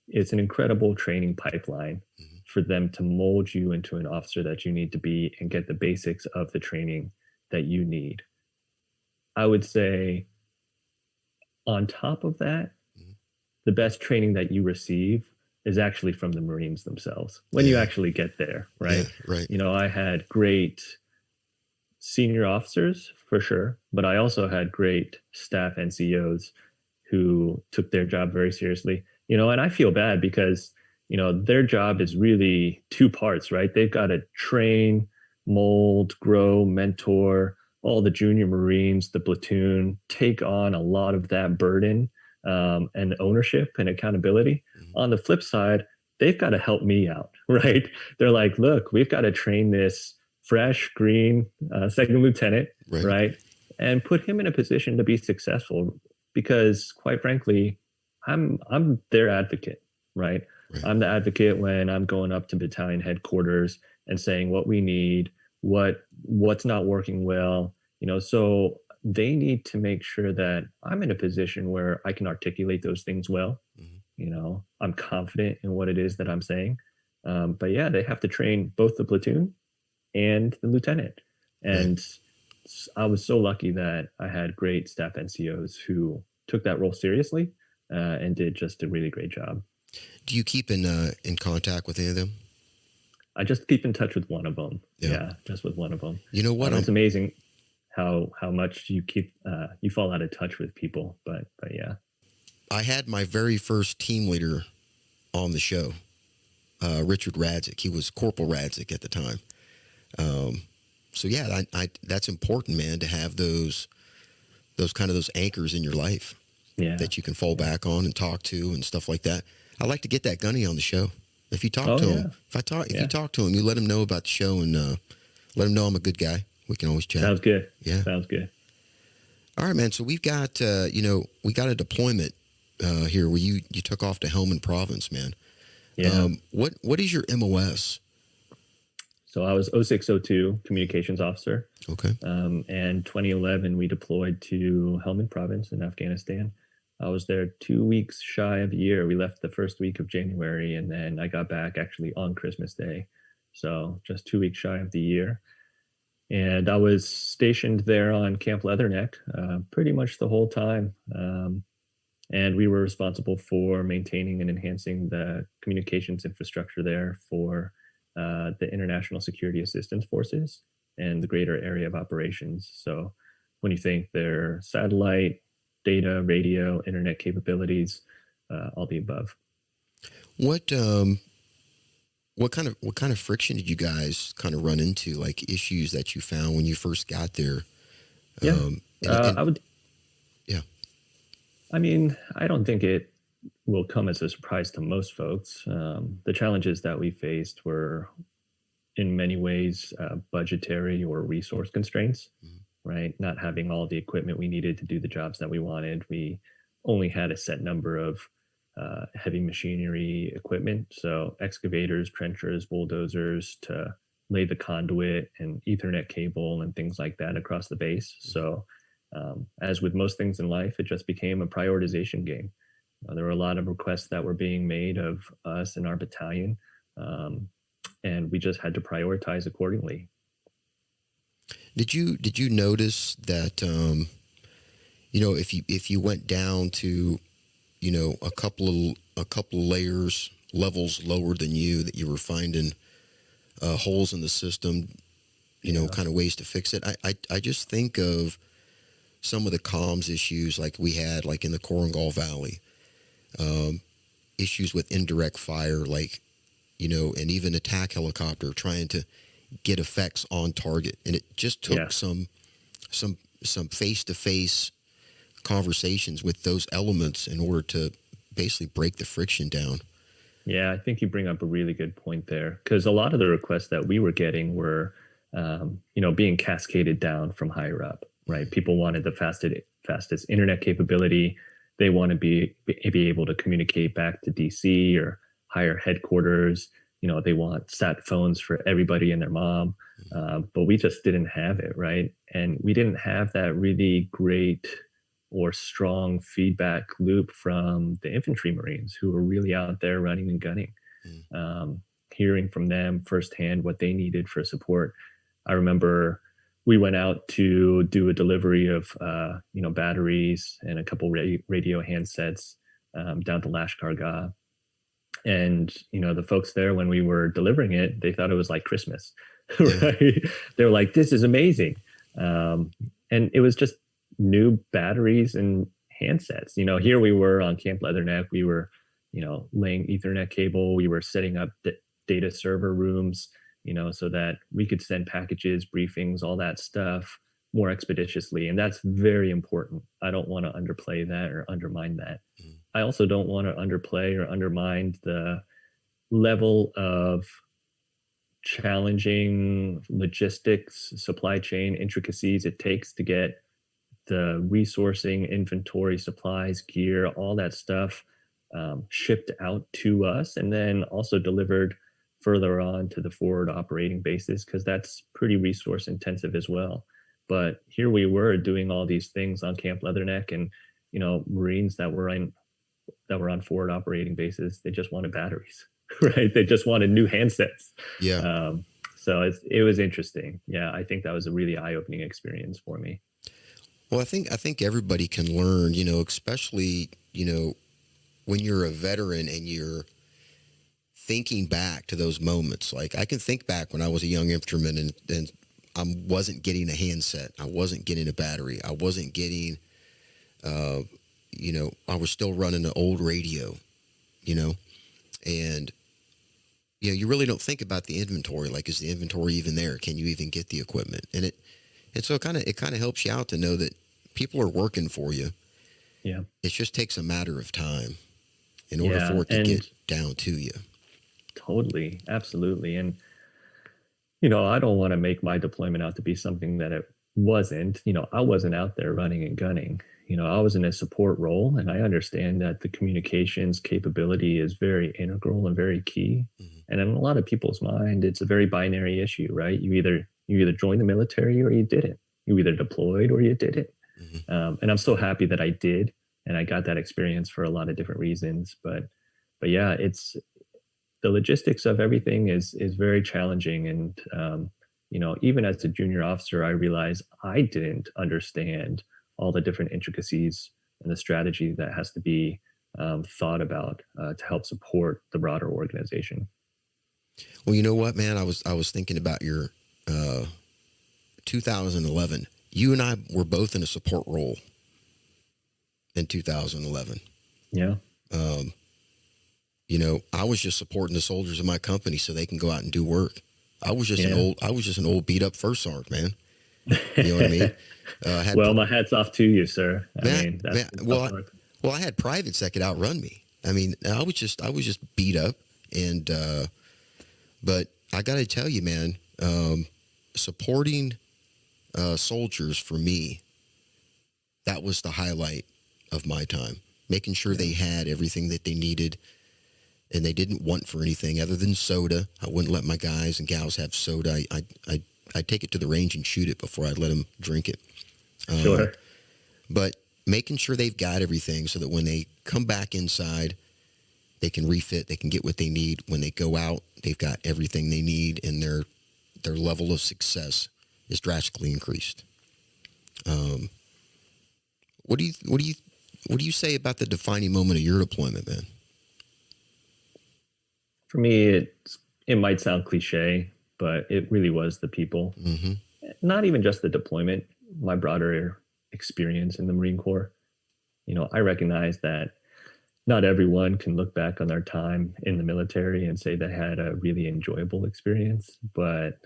it's an incredible training pipeline Hmm. for them to mold you into an officer that you need to be and get the basics of the training that you need. I would say, on top of that, Hmm. the best training that you receive is actually from the Marines themselves when you Yeah. actually get there, Yeah. right? Right. I had great senior officers for sure, but I also had great staff NCOs who took their job very seriously. And I feel bad because, their job is really two parts, right? They've got to train, mold, grow, mentor all the junior Marines, the platoon, take on a lot of that burden, and ownership and accountability. Hmm. On the flip side, they've got to help me out, right? They're like, look, we've got to train this fresh, green second lieutenant, Right. right? And put him in a position to be successful because, quite frankly, I'm their advocate, right? Right. I'm the advocate when I'm going up to battalion headquarters and saying what we need, what's not working well, so they need to make sure that I'm in a position where I can articulate those things well. Hmm. I'm confident in what it is that I'm saying. But yeah, they have to train both the platoon and the lieutenant. Right. And I was so lucky that I had great staff NCOs who took that role seriously, and did just a really great job. Do you keep in contact with any of them? I just keep in touch with one of them. Yeah. Yeah, just with one of them. You know what? It's amazing how much you fall out of touch with people, but yeah. I had my very first team leader on the show, Richard Radzik. He was Corporal Radzik at the time. Um, so yeah, I that's important, man, to have those anchors in your life Yeah. that you can fall back on and talk to and stuff like that. I like to get that gunny on the show. If you talk Oh to yeah. him, if you Yeah. talk to him, you let him know about the show and let him know I'm a good guy. We can always chat. Sounds good. Yeah. Sounds good. All right, man. So we've got we got a deployment here where you took off to Helmand Province, man. Yeah. What is your MOS? So I was 0602 communications officer. Okay. And 2011, we deployed to Helmand Province in Afghanistan. I was there 2 weeks shy of a year. We left the first week of January, and then I got back actually on Christmas Day. So just 2 weeks shy of the year. And I was stationed there on Camp Leatherneck pretty much the whole time. And we were responsible for maintaining and enhancing the communications infrastructure there for the International Security Assistance Forces and the greater area of operations. So when you think their satellite, data, radio, internet capabilities, all the above. What what kind of friction did you guys kind of run into, like issues that you found when you first got there? Yeah, And I would. yeah, I mean, I don't think it will come as a surprise to most folks. The challenges that we faced were, in many ways, budgetary or resource constraints, mhm, right? Not having all the equipment we needed to do the jobs that we wanted. We only had a set number of heavy machinery equipment. So excavators, trenchers, bulldozers to lay the conduit and Ethernet cable and things like that across the base. So as with most things in life, it just became a prioritization game. There were a lot of requests that were being made of us and our battalion, and we just had to prioritize accordingly. did you notice that if you went down to a couple of levels lower than you, that you were finding holes in the system, Yeah, kind of ways to fix it? I just think of some of the comms issues like we had, like in the Korengal Valley, um, issues with indirect fire, like, and even attack helicopter trying to get effects on target. And it just yeah, took some face to face conversations with those elements in order to basically break the friction down. yeah. I think you bring up a really good point there because a lot of the requests that we were getting were, being cascaded down from higher up, right? People wanted the fastest internet capability. They want to be able to communicate back to DC or higher headquarters. They want sat phones for everybody and their mom, but we just didn't have it, right? And we didn't have that really great or strong feedback loop from the infantry Marines who were really out there running and gunning, Mm. hearing from them firsthand what they needed for support. I remember we went out to do a delivery of batteries and a couple radio handsets down to Lashkar, and the folks there, when we were delivering it, they thought it was like Christmas. Yeah. Right? They were like, this is amazing. And it was just new batteries and handsets. Here we were on Camp Leatherneck, we were laying Ethernet cable, we were setting up data server rooms, so that we could send packages, briefings, all that stuff more expeditiously. And that's very important. I don't want to underplay that or undermine that. Mm. I also don't want to underplay or undermine the level of challenging logistics, supply chain intricacies it takes to get the resourcing, inventory, supplies, gear, all that stuff shipped out to us and then also delivered further on to the forward operating bases, because that's pretty resource intensive as well. But here we were doing all these things on Camp Leatherneck, and Marines that were on forward operating bases, they just wanted batteries, right? They just wanted new handsets. Yeah. So it was interesting. Yeah, I think that was a really eye-opening experience for me. Well, I think everybody can learn, especially, when you're a veteran and you're thinking back to those moments. Like, I can think back when I was a young infantryman and I wasn't getting a handset. I wasn't getting a battery. I wasn't getting, I was still running an old radio, and, you really don't think about the inventory. Like, is the inventory even there? Can you even get the equipment? And so it kind of helps you out to know that people are working for you. Yeah. It just takes a matter of time in order Yeah. for it to And get down to you. totally, absolutely. And I don't want to make my deployment out to be something that it wasn't. I wasn't out there running and gunning. I was in a support role, and I understand that the communications capability is very integral and very key. Mhm. And in a lot of people's mind, it's a very binary issue, right? You either joined the military or you didn't. You either deployed or you didn't. Mhm. And I'm so happy that I did. and I got that experience for a lot of different reasons. But yeah, it's the logistics of everything is very challenging. And even as a junior officer, I realized I didn't understand all the different intricacies and the strategy that has to be thought about to help support the broader organization. Well, you know what, man? I was thinking about your 2011. You and I were both in a support role in 2011. Yeah. I was just supporting the soldiers of my company so they can go out and do work. I was just Yeah. an old beat up first sergeant, man. You know what I mean? Well, my hat's off to you, sir. I man, mean, that's man, the tough well, work. I had privates that could outrun me. I mean, I was just beat up, and but I got to tell you, man, supporting soldiers for me, that was the highlight of my time. Making sure they had everything that they needed, and they didn't want for anything other than soda. I wouldn't let my guys and gals have soda. I'd take it to the range and shoot it before I'd let them drink it. Sure. But making sure they've got everything so that when they come back inside, they can refit, they can get what they need. When they go out, they've got everything they need, and their level of success is drastically increased. What do you say about the defining moment of your deployment, man? For me, it might sound cliche, but it really was the people. Mm-hmm. Not even just the deployment, my broader experience in the Marine Corps. I recognize that not everyone can look back on their time in the military and say they had a really enjoyable experience, but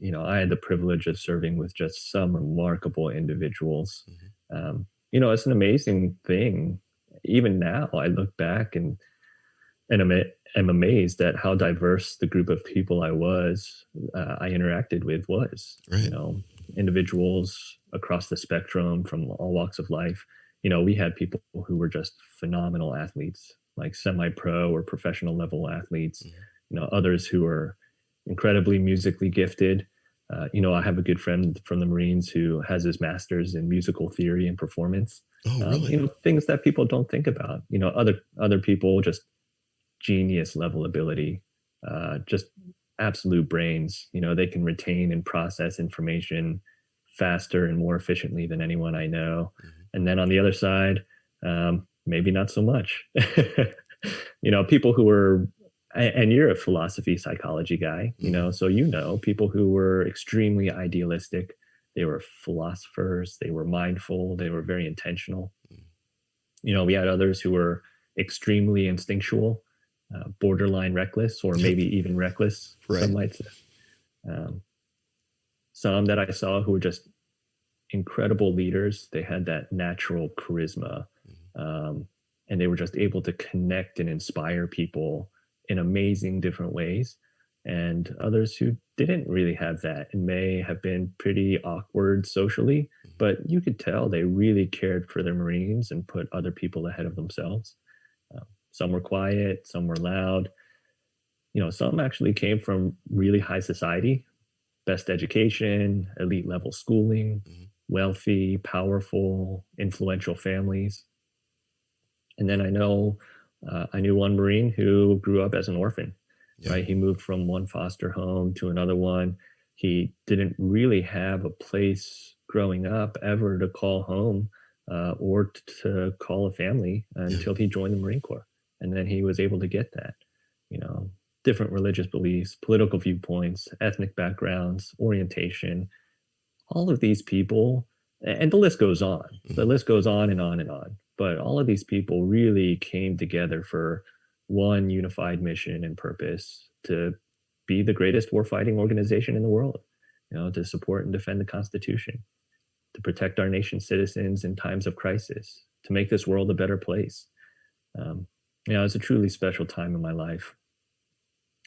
I had the privilege of serving with just some remarkable individuals. It's an amazing thing. Even now, I look back and am amazed at how diverse the group of people I interacted with was. Right. Individuals across the spectrum from all walks of life. We had people who were just phenomenal athletes, like semi-pro or professional level athletes. Others who are incredibly musically gifted. I have a good friend from the Marines who has his master's in musical theory and performance. Oh, really? Things that people don't think about. Other people just genius level ability, just absolute brains. They can retain and process information faster and more efficiently than anyone I know. And then on the other side, maybe not so much. People who were, and you're a philosophy psychology guy, so people who were extremely idealistic. They were philosophers, they were mindful, they were very intentional. We had others who were extremely instinctual, borderline reckless, or maybe even reckless, Right. some might say. Some that I saw who were just incredible leaders. They had that natural charisma, and they were just able to connect and inspire people in amazing different ways. And others who didn't really have that and may have been pretty awkward socially, but you could tell they really cared for their Marines and put other people ahead of themselves. Some were quiet, some were loud. Some actually came from really high society, best education, elite level schooling, wealthy, powerful, influential families. And then I knew one Marine who grew up as an orphan. Yeah. Right? He moved from one foster home to another one. He didn't really have a place growing up ever to call home, or to call a family until he joined the Marine Corps. And then he was able to get that. Different religious beliefs, political viewpoints, ethnic backgrounds, orientation, all of these people, and the list goes on. The list goes on and on and on. But all of these people really came together for one unified mission and purpose: to be the greatest warfighting organization in the world, to support and defend the Constitution, to protect our nation's citizens in times of crisis, to make this world a better place. It's a truly special time in my life.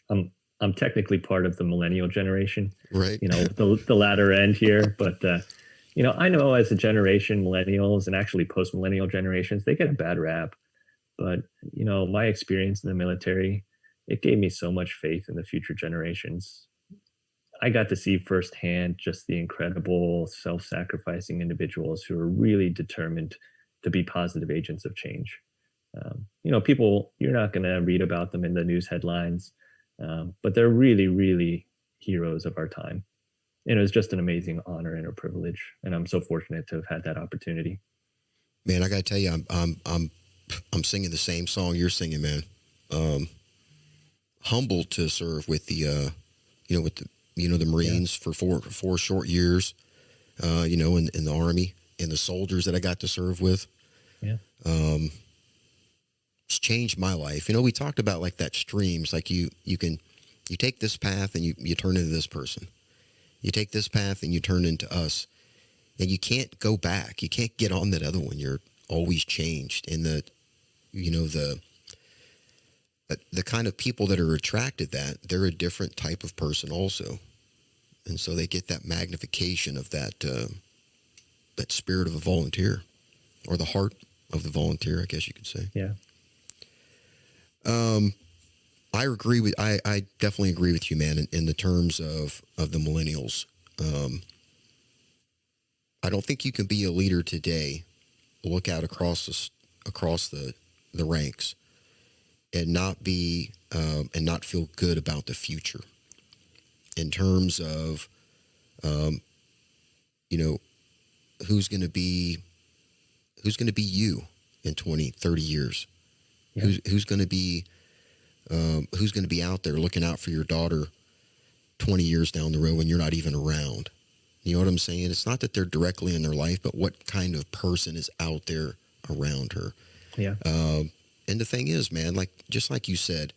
I'm technically part of the millennial generation, Right. The latter end here, but I know as a generation, millennials and actually post-millennial generations, they get a bad rap. But, my experience in the military, it gave me so much faith in the future generations. I got to see firsthand just the incredible self-sacrificing individuals who are really determined to be positive agents of change. People, you're not going to read about them in the news headlines, but they're really, really heroes of our time. And it was just an amazing honor and a privilege, and I'm so fortunate to have had that opportunity. Man, I got to tell you, I'm singing the same song you're singing, man. Humbled to serve with the the Marines for four short years, in the Army, and the soldiers that I got to serve with. Yeah. It's changed my life. We talked about like that streams, like you take this path and you turn into this person. You take this path and you turn into us, and you can't go back. You can't get on that other one. You're always changed. And the kind of people that are attracted that, they're a different type of person also. And so they get that magnification of that spirit of a volunteer, or the heart of the volunteer, I guess you could say. Yeah. I definitely agree with you, man, in the terms of the millennials. I don't think you can be a leader today, look out across the ranks, and not feel good about the future in terms of, who's going to be you in 20, 30 years. Yeah. Who's going to be out there looking out for your daughter 20 years down the road when you're not even around? You know what I'm saying? It's not that they're directly in their life, but what kind of person is out there around her? Yeah. And the thing is, man, just like you said,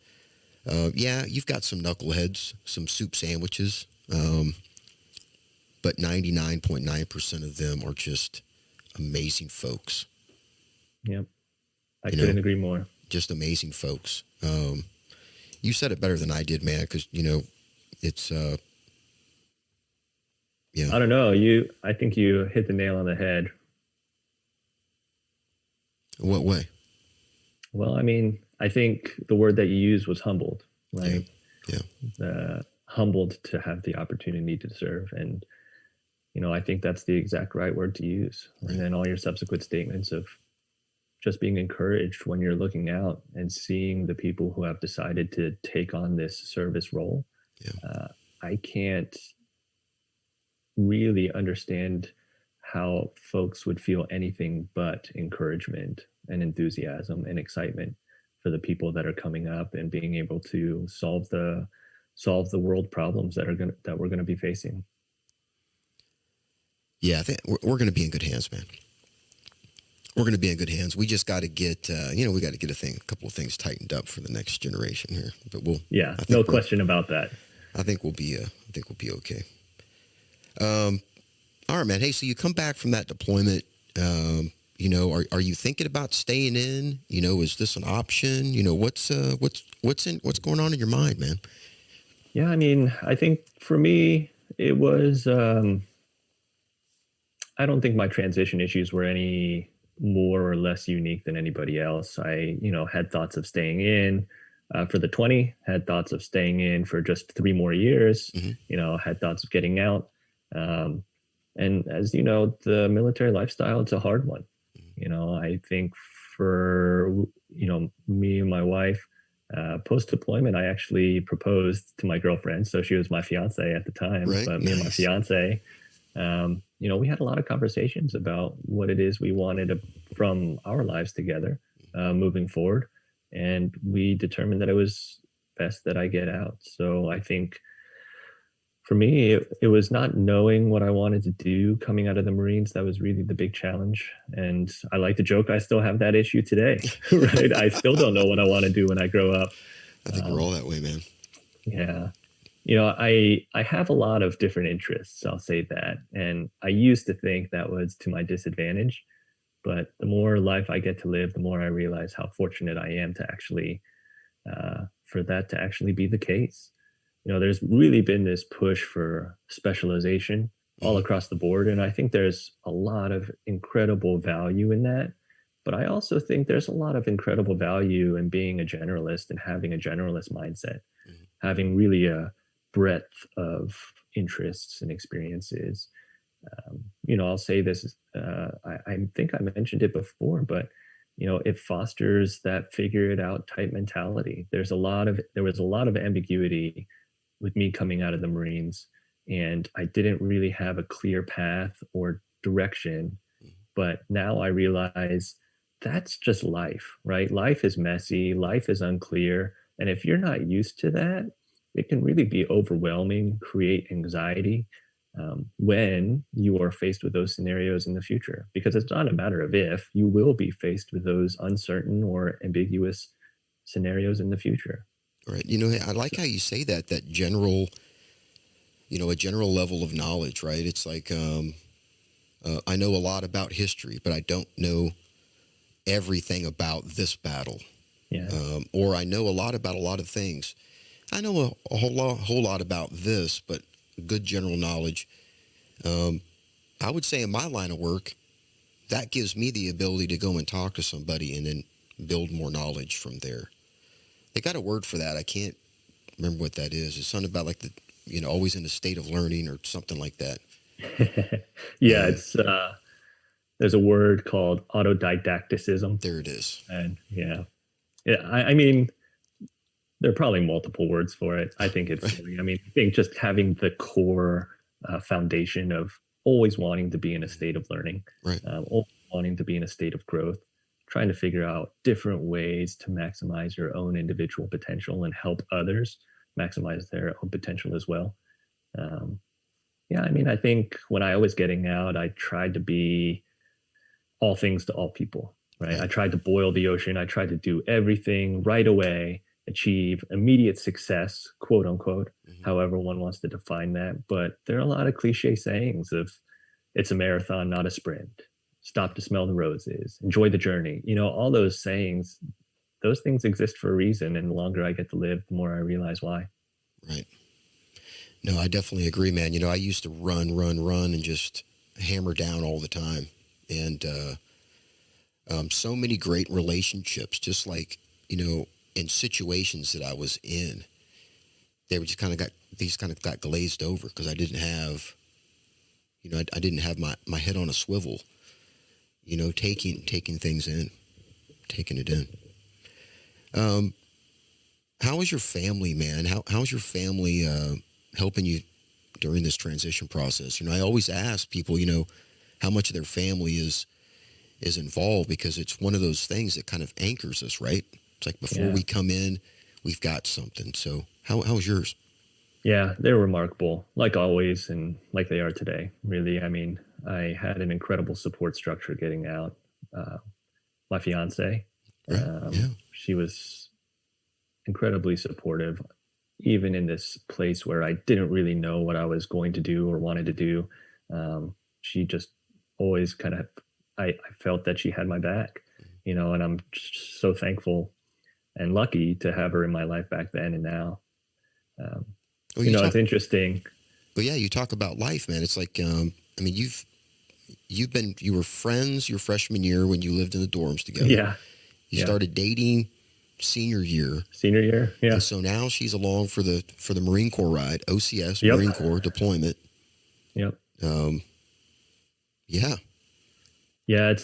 you've got some knuckleheads, some soup sandwiches, but 99.9% of them are just amazing folks. Yep. I couldn't agree more. Just amazing folks. You said it better than I did, man, because, it's, yeah. I don't know. I think you hit the nail on the head. What way? Well, I mean, I think the word that you used was humbled, right? Yeah. Humbled to have the opportunity to serve. And, I think that's the exact right word to use. Right. And then all your subsequent statements of just being encouraged when you're looking out and seeing the people who have decided to take on this service role. Yeah. I can't really understand how folks would feel anything but encouragement and enthusiasm and excitement for the people that are coming up and being able to solve the world problems that we're going to be facing. Yeah, I think we're going to be in good hands, man. We're going to be in good hands. We just got to get, we got to get a couple of things tightened up for the next generation here. But no question about that. I think we'll be okay. All right, man. Hey, so you come back from that deployment. Are you thinking about staying in? Is this an option? What's going on in your mind, man? Yeah, I mean, I think for me, it was. I don't think my transition issues were any more or less unique than anybody else. I, had thoughts of staying in for the 20, had thoughts of staying in for just 3 more years, had thoughts of getting out. And as you know, the military lifestyle, it's a hard one. I think for, me and my wife, post-deployment, I actually proposed to my girlfriend. So she was my fiance at the time, right? But me and my fiance, we had a lot of conversations about what it is we wanted from our lives together moving forward. And we determined that it was best that I get out. So I think for me, it was not knowing what I wanted to do coming out of the Marines. That was really the big challenge. And I like to joke, I still have that issue today, right? I still don't know what I want to do when I grow up. I think we're all that way, man. Yeah. I have a lot of different interests, I'll say that. And I used to think that was to my disadvantage. But the more life I get to live, the more I realize how fortunate I am to actually, for that to actually be the case. There's really been this push for specialization all across the board. And I think there's a lot of incredible value in that. But I also think there's a lot of incredible value in being a generalist and having a generalist mindset, having really a breadth of interests and experiences. I'll say this, I think I mentioned it before, but it fosters that figure it out type mentality. There was a lot of ambiguity with me coming out of the Marines, and I didn't really have a clear path or direction. But now I realize that's just life, right? Life is messy, life is unclear. And if you're not used to that, it can really be overwhelming, create anxiety when you are faced with those scenarios in the future. Because it's not a matter of if, you will be faced with those uncertain or ambiguous scenarios in the future. Right. I like how you say that, general, a general level of knowledge, right? It's like, I know a lot about history, but I don't know everything about this battle. Yeah. Or I know a lot about a lot of things. I know a whole lot about this, but good general knowledge. I would say in my line of work, that gives me the ability to go and talk to somebody and then build more knowledge from there. They got a word for that. I can't remember what that is. It's something about like always in a state of learning or something like that. Yeah, it's there's a word called autodidacticism. There it is. And yeah, I mean, there are probably multiple words for it. I think it's really, I mean, I think just having the core foundation of always wanting to be in a state of learning, right? Always wanting to be in a state of growth, trying to figure out different ways to maximize your own individual potential and help others maximize their own potential as well. Yeah, I mean, I think when I was getting out, I tried to be all things to all people, right? I tried to boil the ocean. I tried to do everything right away, achieve immediate success, quote unquote, however one wants to define that. But there are a lot of cliche sayings of it's a marathon, not a sprint. Stop to smell the roses, enjoy the journey. All those sayings, those things exist for a reason. And the longer I get to live, the more I realize why. Right. No, I definitely agree, man. I used to run, and just hammer down all the time. And so many great relationships, just like, in situations that I was in, they were just kind of got glazed over because I didn't have, I didn't have my head on a swivel, taking things in, taking it in. How is your family, man? How's your family helping you during this transition process? I always ask people, how much of their family is involved, because it's one of those things that kind of anchors us, right? It's like before we come in, we've got something. So how's yours? Yeah, they're remarkable, like always, and like they are today. Really, I mean, I had an incredible support structure getting out. My fiance, she was incredibly supportive, even in this place where I didn't really know what I was going to do or wanted to do. She just always kind of, I felt that she had my back, and I'm so thankful and lucky to have her in my life back then and now. It's interesting. Well, yeah, you talk about life, man. It's like, I mean, you were friends your freshman year when you lived in the dorms together. Yeah. You started dating senior year. Yeah. And so now she's along for the Marine Corps ride, OCS, Marine Corps deployment. Yep. Yeah. Yeah,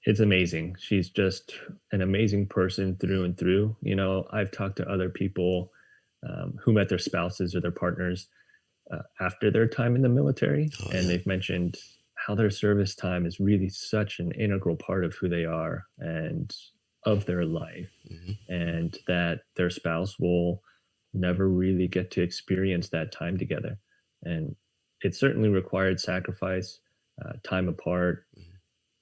it's amazing. She's just an amazing person through and through. I've talked to other people who met their spouses or their partners after their time in the military, and they've mentioned how their service time is really such an integral part of who they are and of their life, and that their spouse will never really get to experience that time together. And it certainly required sacrifice, time apart,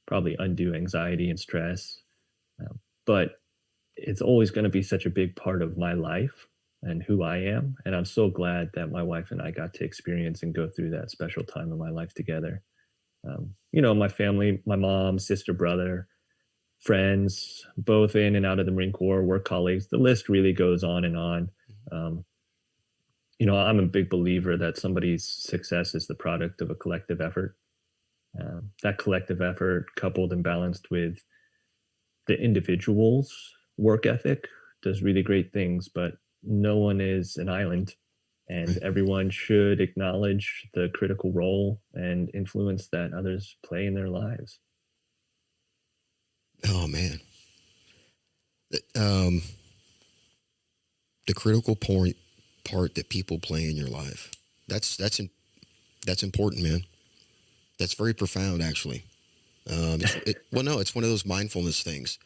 probably undue anxiety and stress. But it's always going to be such a big part of my life and who I am. And I'm so glad that my wife and I got to experience and go through that special time in my life together. My family, my mom, sister, brother, friends, both in and out of the Marine Corps, work colleagues. The list really goes on and on. I'm a big believer that somebody's success is the product of a collective effort. That collective effort, coupled and balanced with the individual's work ethic, does really great things. But no one is an island. and Right. everyone should acknowledge the critical role and influence that others play in their lives. Oh man. Um, the critical point part that people play in your life. That's important, man. That's very profound, actually. Well, no, it's one of those mindfulness things.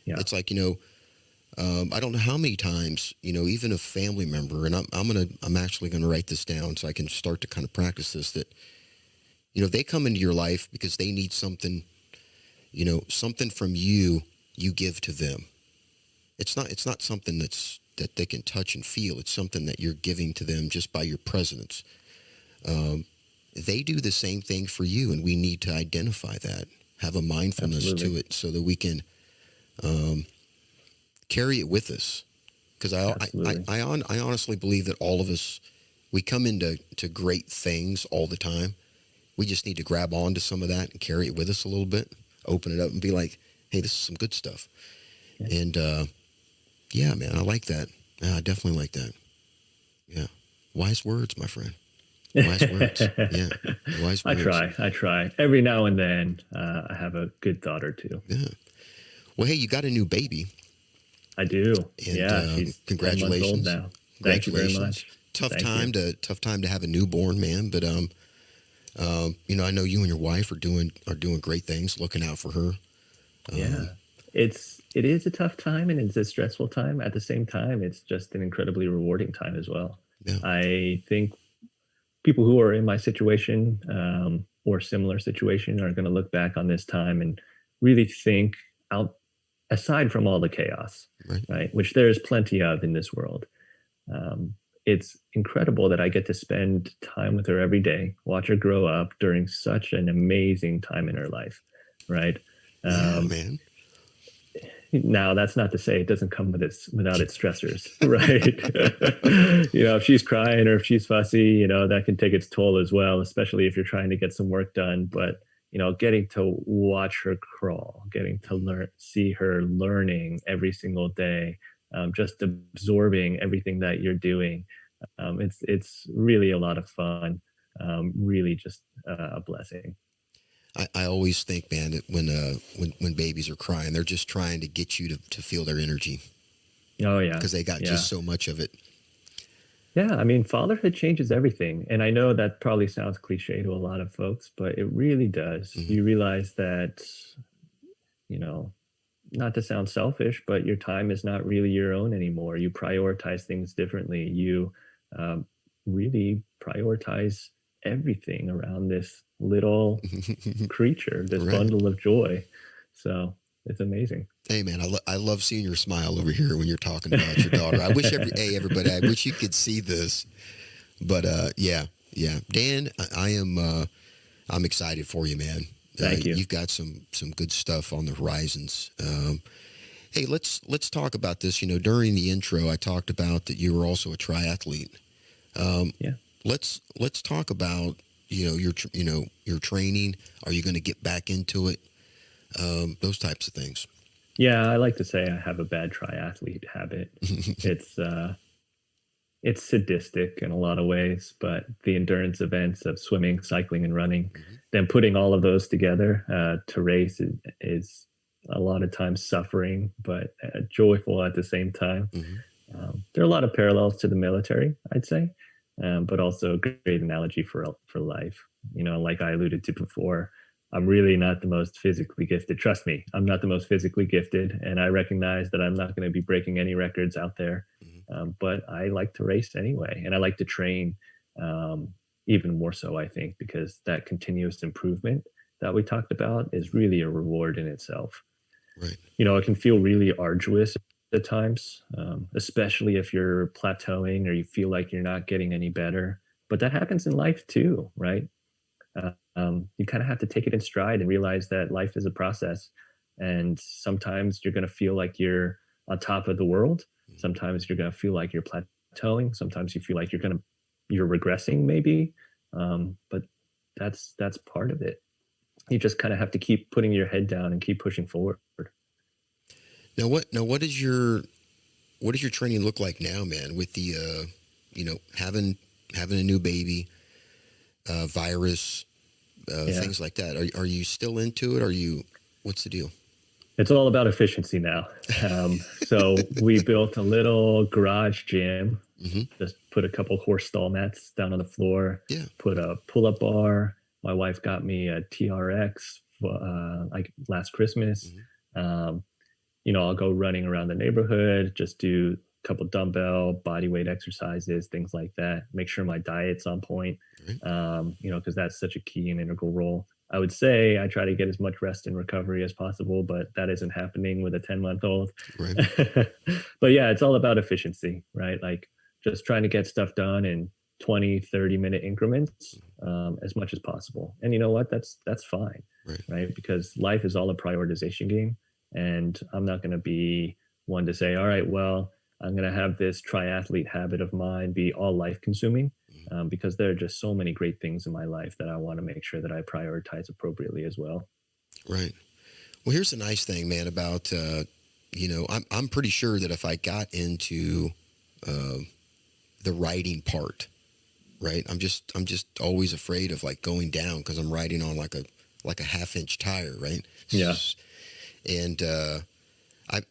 Yeah, It's like, I don't know how many times, even a family member, and I'm actually gonna write this down so I can start to kind of practice this. That they come into your life because they need something, something from you. You give to them. It's not something that they can touch and feel. It's something that you're giving to them just by your presence. Um, they do the same thing for you, and we need to identify that, have a mindfulness to absolutely. it, so that we can um, carry it with us. Because Absolutely. I honestly believe that all of us, we come into great things all the time. We just need to grab onto some of that and carry it with us a little bit, open it up, and be like, "Hey, this is some good stuff." Yeah. And yeah, man, I like that. Yeah, I definitely like that. Yeah, wise words, my friend. Wise words. Yeah, wise I words. try. I try. Every now and then, I have a good thought or two. Yeah. Well, hey, you got a new baby, I do. and Yeah, she's 10 months old congratulations, now. Thank you very congratulations. much. Tough Thank you. time to have a newborn, man. But I know you and your wife are doing great things, looking out for her. Um, Yeah. It is a tough time and it's a stressful time. At the same time, it's just an incredibly rewarding time as well. yeah. I think people who are in my situation, or similar situation, are going to look back on this time and really think out, aside from all the chaos, Right. right, which there's plenty of in this world. Um, it's incredible that I get to spend time with her every day, watch her grow up during such an amazing time in her life, right? Yeah, Um, man. Now, that's not to say it doesn't come with its without its stressors, right? If she's crying or if she's fussy, that can take its toll as well, especially if you're trying to get some work done. But getting to watch her crawl, getting to see her learning every single day, just absorbing everything that you're doing, it's really a lot of fun. Really, just a blessing. I always think, man, that when babies are crying, they're just trying to get you to feel their energy Oh yeah, because they got yeah. just so much of it. Yeah, I mean, fatherhood changes everything. And I know that probably sounds cliche to a lot of folks, but it really does. Hmm. You realize that, you know, not to sound selfish, but your time is not really your own anymore. You prioritize things differently. You um, really prioritize everything around this little creature, this Right. bundle of joy. So it's amazing. Hey, man, I love seeing your smile over here when you're talking about your daughter. I wish everybody, I wish you could see this, but yeah, yeah, Dan, I am, I'm excited for you, man. Thank you. You've got some good stuff on the horizons. Hey, let's talk about this. During the intro, I talked about that you were also a triathlete. Um, Yeah. let's talk about your training. Are you going to get back into it? Those types of things. Yeah, I like to say I have a bad triathlete habit. It's it's sadistic in a lot of ways, but the endurance events of swimming, cycling, and running, Hmm. then putting all of those together to race is a lot of times suffering, but joyful at the same time. Hmm. There are a lot of parallels to the military, I'd say, but also a great analogy for life. Like I alluded to before, I'm really not the most physically gifted. Trust me, I'm not the most physically gifted, and I recognize that I'm not going to be breaking any records out there. Hmm. But I like to race anyway, and I like to train even more so, I think, because that continuous improvement that we talked about is really a reward in itself. Right. It can feel really arduous at times, especially if you're plateauing or you feel like you're not getting any better. But that happens in life too, right? You kind of have to take it in stride and realize that life is a process. And sometimes you're going to feel like you're on top of the world. Sometimes you're going to feel like you're plateauing. Sometimes you feel like you're regressing, maybe. But that's part of it. You just kind of have to keep putting your head down and keep pushing forward. Now what does your training look like now, man? With the having a new baby, virus, Yeah. things like that. Are you still into it? What's the deal? It's all about efficiency now. So we built a little garage gym, Hmm. just put a couple horse stall mats down on the floor, Yeah. put a pull-up bar. My wife got me a TRX like last Christmas. Hmm. Um, I'll go running around the neighborhood, just do a couple dumbbell body weight exercises, things like that. Make sure my diet's on point, Right. because that's such a key and integral role. I would say I try to get as much rest and recovery as possible, but that isn't happening with a 10-month-old. Right. But yeah, it's all about efficiency, right? Like just trying to get stuff done in 20, 30-minute increments, as much as possible. And you know what? That's fine, Right. right? Because life is all a prioritization game. And I'm not going to be one to say, all right, well, I'm going to have this triathlete habit of mine be all life consuming, because there are just so many great things in my life that I want to make sure that I prioritize appropriately as well. Right. Well, here's the nice thing, man, about, I'm pretty sure that if I got into uh, the riding part, right, I'm just always afraid of like going down because I'm riding on like a half-inch tire, right? Yeah. And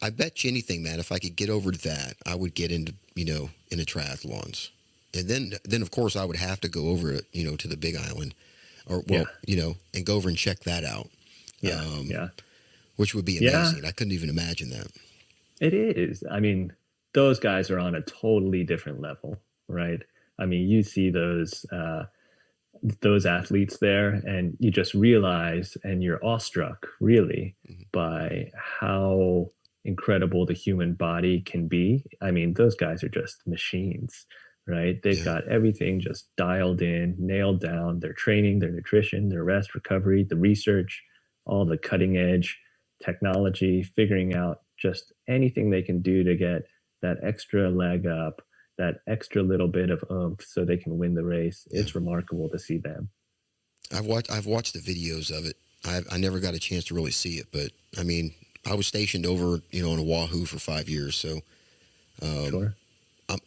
I bet you anything, man, if I could get over to that, I would get into, into triathlons. And then of course I would have to go over, to the Big Island or, well, and go over and check that out. Yeah. Yeah. Which would be Yeah. amazing. I couldn't even imagine that. It is. I mean, those guys are on a totally different level, right? I mean, you see those athletes there and you just realize and you're awestruck really Mhm. by how incredible the human body can be. I mean, those guys are just machines, right? They've Yeah. got everything just dialed in, nailed down, their training, their nutrition, their rest, recovery, the research, all the cutting edge technology, figuring out just anything they can do to get that extra leg up, that extra little bit of oomph so they can win the race. Yeah. It's remarkable to see them. I've watched the videos of it. I never got a chance to really see it, but I mean, I was stationed over, in Oahu for 5 years, so Sure.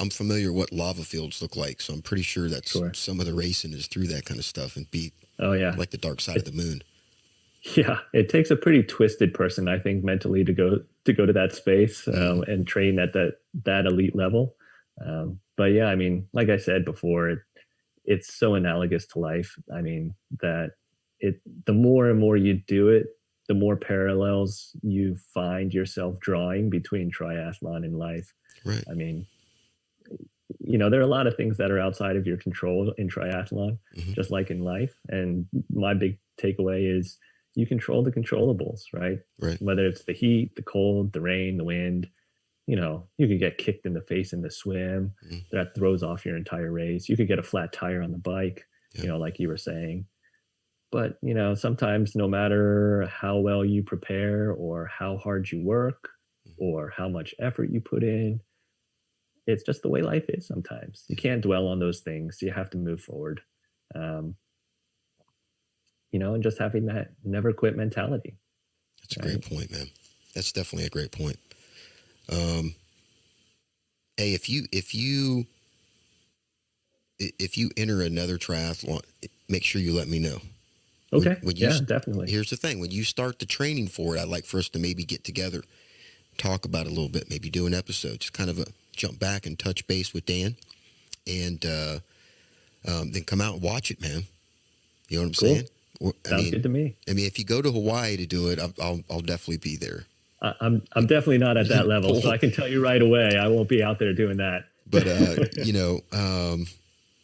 I'm familiar what lava fields look like. So I'm pretty sure that's Sure. some of the racing is through that kind of stuff and be Oh yeah. like the dark side of It, the moon. yeah, it takes a pretty twisted person, I think, mentally to go to that space, Hmm. and train at that elite level. But yeah, I mean, like I said before, it's so analogous to life. I mean, that the more and more you do it, the more parallels you find yourself drawing between triathlon and life. Right. I mean, there are a lot of things that are outside of your control in triathlon, Hmm. just like in life. And my big takeaway is you control the controllables, right? Right. Whether it's the heat, the cold, the rain, the wind, you could get kicked in the face in the swim. Hmm. That throws off your entire race. You could get a flat tire on the bike, Yeah. like you were saying. But, sometimes no matter how well you prepare or how hard you work or how much effort you put in, it's just the way life is sometimes. You can't dwell on those things. You have to move forward. Um, and just having that never quit mentality. That's a Right? great point, man. That's definitely a great point. Um, hey, if you enter another triathlon, make sure you let me know. Okay. When Yeah, definitely. Here's the thing: when you start the training for it, I'd like for us to maybe get together, talk about it a little bit, maybe do an episode, just kind of jump back and touch base with Dan, and then come out and watch it, man. You know what I'm Cool. saying? Sounds good to me. I mean, if you go to Hawaii to do it, I'll definitely be there. I'm definitely not at that level, so I can tell you right away, I won't be out there doing that. But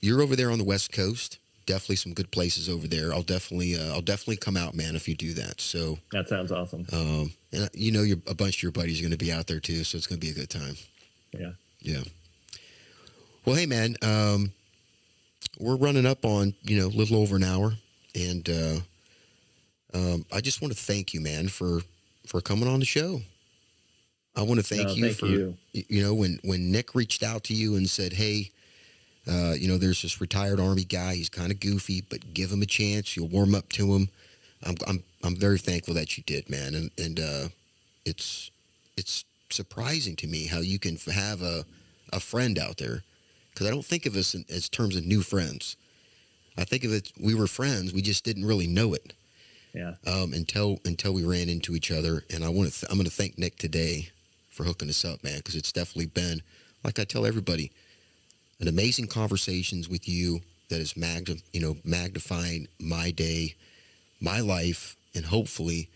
you're over there on the West Coast. Definitely some good places over there. I'll definitely come out, man, if you do that. So That sounds awesome. and a bunch of your buddies are going to be out there too, so it's going to be a good time. Yeah. Yeah. Well, hey, man, we're running up on a little over an hour, and I just want to thank you, man, for coming on the show. I want to thank you Thank for you. when Nick reached out to you and said, hey, there's this retired Army guy. He's kind of goofy, but give him a chance. You'll warm up to him. I'm very thankful that you did, man. And it's surprising to me how you can have a friend out there because I don't think of us as terms of new friends. I think of it, we were friends, we just didn't really know it. Yeah. Until we ran into each other. And I'm going to thank Nick today for hooking us up, man, because it's definitely been, like I tell everybody, an amazing conversations with you that is magnifying my day, my life, and hopefully,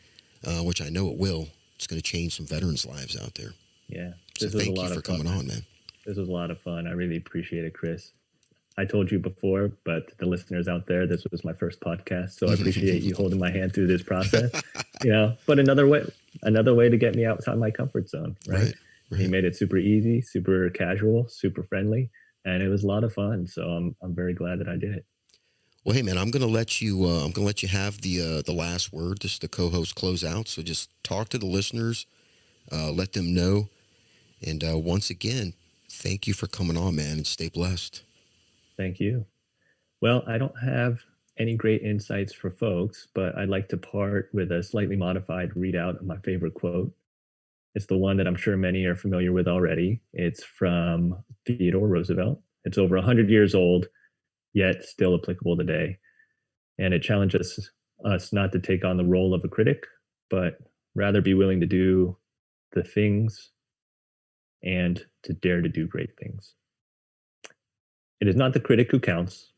which I know it will, it's going to change some veterans' lives out there. Yeah. So thank you for coming on, man. This was a lot of fun. I really appreciate it, Chris. I told you before, but the listeners out there, this was my first podcast, so I appreciate you holding my hand through this process. But another way to get me outside my comfort zone, right? He made it super easy, super casual, super friendly, and it was a lot of fun. So I'm very glad that I did it. Well, hey man, I'm gonna let you have the last word. Just the co-host close out. So just talk to the listeners, let them know, and once again, thank you for coming on, man, and stay blessed. Thank you. Well, I don't have any great insights for folks, but I'd like to part with a slightly modified readout of my favorite quote. It's the one that I'm sure many are familiar with already. It's from Theodore Roosevelt. It's over 100 years old, yet still applicable today. And it challenges us not to take on the role of a critic, but rather be willing to do the things and to dare to do great things. It is not the critic who counts,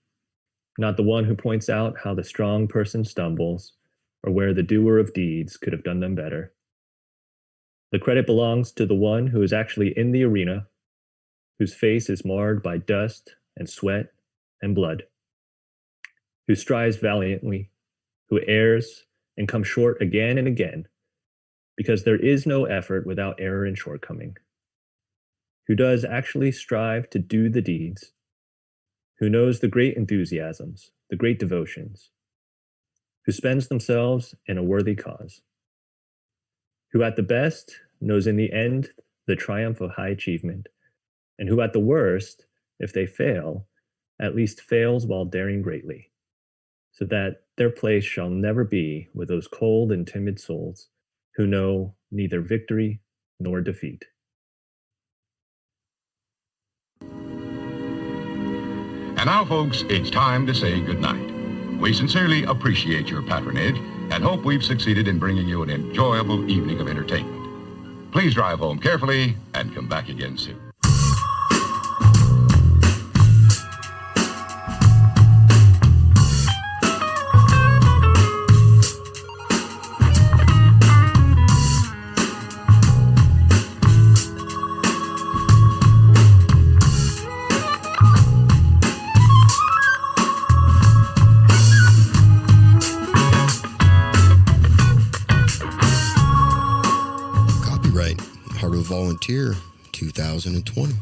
not the one who points out how the strong person stumbles or where the doer of deeds could have done them better. The credit belongs to the one who is actually in the arena, whose face is marred by dust and sweat and blood, who strives valiantly, who errs and comes short again and again, because there is no effort without error and shortcoming, who does actually strive to do the deeds, who knows the great enthusiasms, the great devotions, who spends themselves in a worthy cause, who at the best knows in the end the triumph of high achievement, and who at the worst, if they fail, at least fails while daring greatly, so that their place shall never be with those cold and timid souls who know neither victory nor defeat. And now, folks, it's time to say goodnight. We sincerely appreciate your patronage and hope we've succeeded in bringing you an enjoyable evening of entertainment. Please drive home carefully and come back again soon. Volunteer 2020.